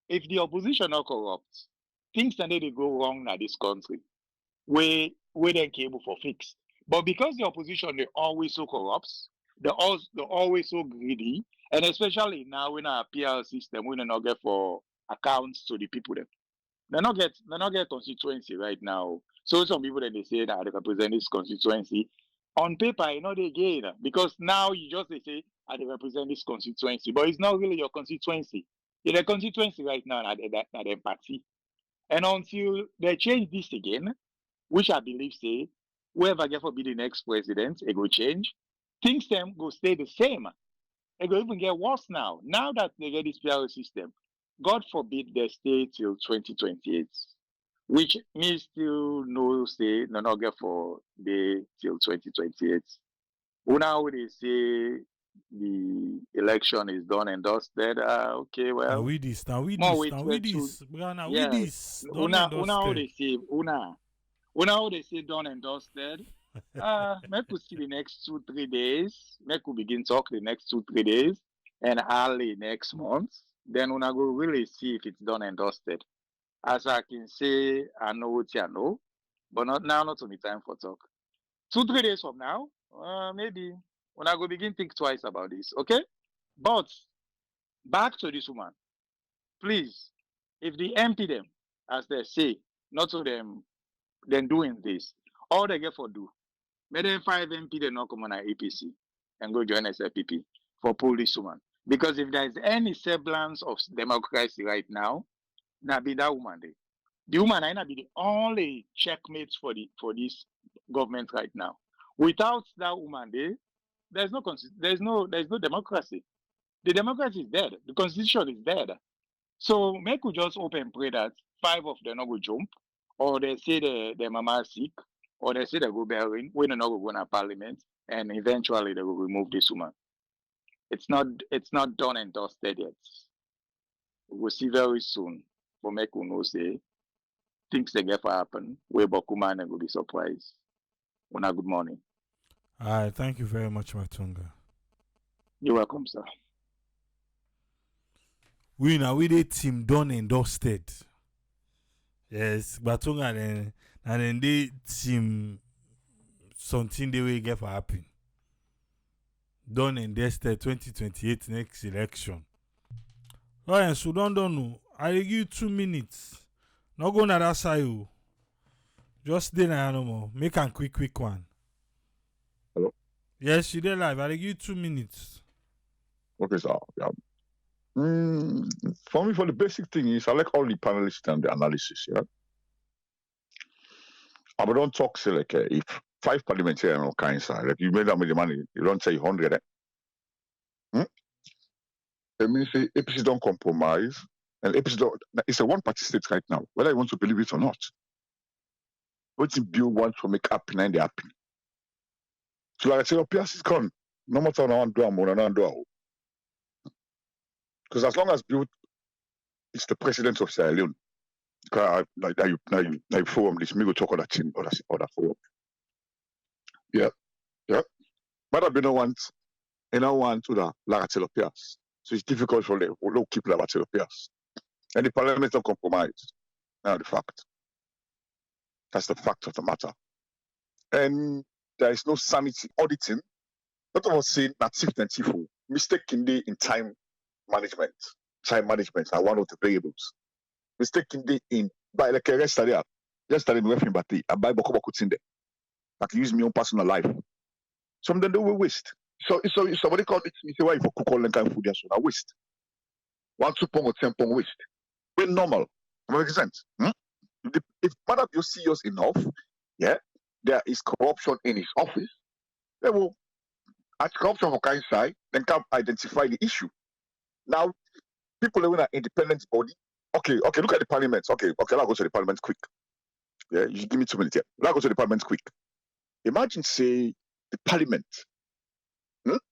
If the opposition are corrupt, things that they go wrong in this country, where they able for fix. But because the opposition they're always so corrupt, they're always so greedy, and especially now in our PR system, we not get for accounts to the people them. They not get constituency right now. So some people that they say that they represent this constituency. On paper, they gain because now you just say I represent this constituency, but it's not really your constituency. It's a constituency right now at the party. And until they change this again, which I believe say whoever get for be the next president, it will change. Things them go stay the same. It will even get worse now. Now that they get this PR system, God forbid they stay till 2028, which means still no stay, no not get for the till 2028. Now they say the election is done and dusted. Okay, Now well, we this, now we more this, wait now we wait to this, Bra, now we yeah. this. Don't end us How there. they say how they say done and dusted. Make we see the next 2-3 days. Make we begin talk the next 2-3 days and early next month. Then una go really see if it's done and dusted. As I can say, I know what I know, but not now, not only time for talk. 2-3 days from now, maybe when I go begin think twice about this, okay? But back to this woman, please, if the MP them, as they say, not to them doing this, all they get for do, make them 5 MP they not come on APC and go join SLPP for pull this woman. Because if there is any semblance of democracy right now, now be that woman there. The woman might not be the only checkmate for this government right now. Without that woman there, there's no democracy. The democracy is dead. The constitution is dead. So make we just hope and pray that 5 of them not go jump, or they say their mama is sick, or they say they go bearing, when they not go to parliament, and eventually they will remove this woman. It's not done and dusted yet. We will see very soon. For make we know say things they get for happen. We Bokuma and will be surprised. Una good morning. All right, thank you very much, Matunga. You're welcome, sir. We now with a team done and dusted. Yes, Matunga and then they team something they will get for happen. Done and dusted 2028 next election. Alright, so don't know. I give you 2 minutes. Not go na that side. Just stay there no more. Make a quick one. Hello? Yes, you there live. I give you 2 minutes. Okay, sir. Yeah. For me, for the basic thing is, I like all the panelists and the analysis. Yeah. I don't talk say like if 5 parliamentarians or kind side, like you made that with the money, you don't say 100. It means the APC don't compromise, and APC don't. It's a one-party state right now, whether you want to believe it or not. What the bill wants to make happen and they happen. So like I say, your PS is gone. No matter how I do am or I do. Because as long as it's the president of Sierra Leone, like now you forum this, me go talk on that thing or that forum. Yeah. But I don't want to the Lara Taylor-Pearce. So it's difficult for them to keep Lara Taylor-Pearce. And the parliament don't compromise. Now the fact. That's the fact of the matter. And there is no sanity auditing. Not of us saying that Tiff and Tifu mistaking in time management. Time management are one of the variables. Mistaking in by like a yesterday me with him battery. I buy boko in there. I can use my own personal life. Some of them don't waste. So somebody called it me say why you for cook all that kind of food so I waste. 1 2 pong or 10 pong waste. Very normal. Make sense? If Madam you're serious enough, yeah, there is corruption in his office, they will at corruption for kind side, then can identify the issue. Now, people are in an independent body. Okay, look at the parliament. Okay, I'll go to the parliament quick. Yeah, you give me 2 minutes here. I'll go to the parliament quick. Imagine, say, the parliament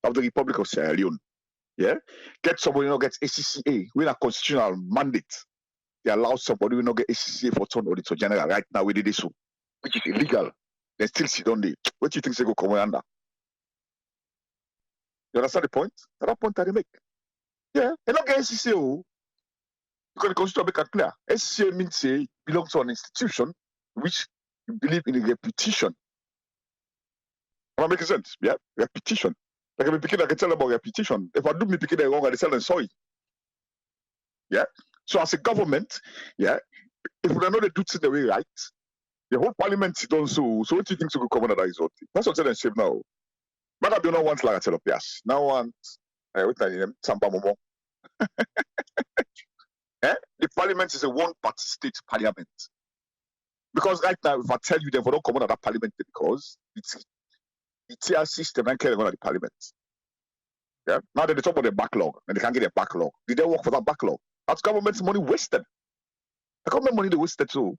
of the Republic of Sierra Leone, yeah, get somebody who gets ACCA with a constitutional mandate. They allow somebody who not get ACCA for turn Auditor-General right now with this, which is illegal. They still sit on the. What do you think they go come under? You understand the point? That's the point that they make. Yeah, they not get ACCA. Because the constitution make it clear. SCA means say belongs to an institution which you believe in a repetition. Am I making sense? Yeah, repetition. Like if I can tell them about repetition. If I do me picking wrong, I tell them sorry. Yeah. So as a government, yeah, if we don't know they do things the way right, the whole parliament is done so. So what do you think to come under that result? That's what I'm saying now. But I do not want Lara Taylor-Pearce. Now I want what's the name? Tamba Momoh. The parliament is a one-party state parliament. Because right now, if I tell you they don't come under that parliament because it's the TR system and carry on the parliament. Yeah. Now they talk about the backlog and they can't get a backlog. Did they work for that backlog? That's government's money wasted. The government money they wasted so.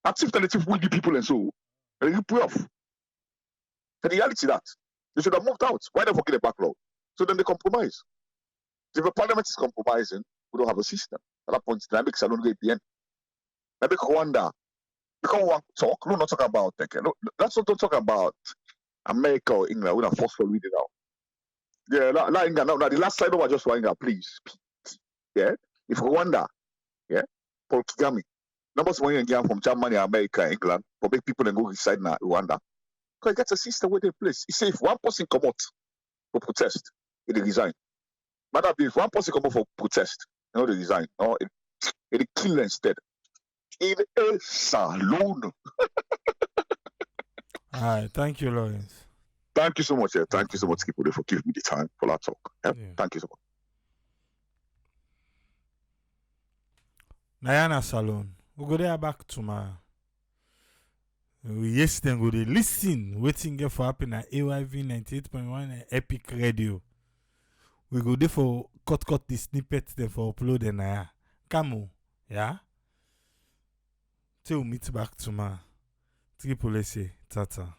That's if the will be people and so they rip you off. The reality that they should have moved out. Why they forget the backlog? So then they compromise. If the parliament is compromising, we don't have a system. At that point, dynamics are not going to be end. I make wonder. Because we want to talk, we're not talking about let's not talk about America or England. We're not forced for reading out. Yeah, not England. Now the last slide over just Rwanda, please. Yeah. If Rwanda, yeah, Paul Kagame, numbers money and from Germany, America, England, for big people and go reside in Rwanda. Because it gets a system where they place. He say if one person come out for protest, it resign. Matter if one person come out for protest, they resign. No, it kill instead. In a saloon. All right, thank you, Lawrence. Thank you so much. Thank you so much, Skipper, for giving me the time for that talk. Yeah. Thank you so much. Nayana Salon. We go there back tomorrow. Yes, then go there listen. Waiting for happen at AYV 98.1 and Epic Radio. We go there for cut the snippets then for upload and come on. Yeah? Till meet back tomorrow. Triple S, tata.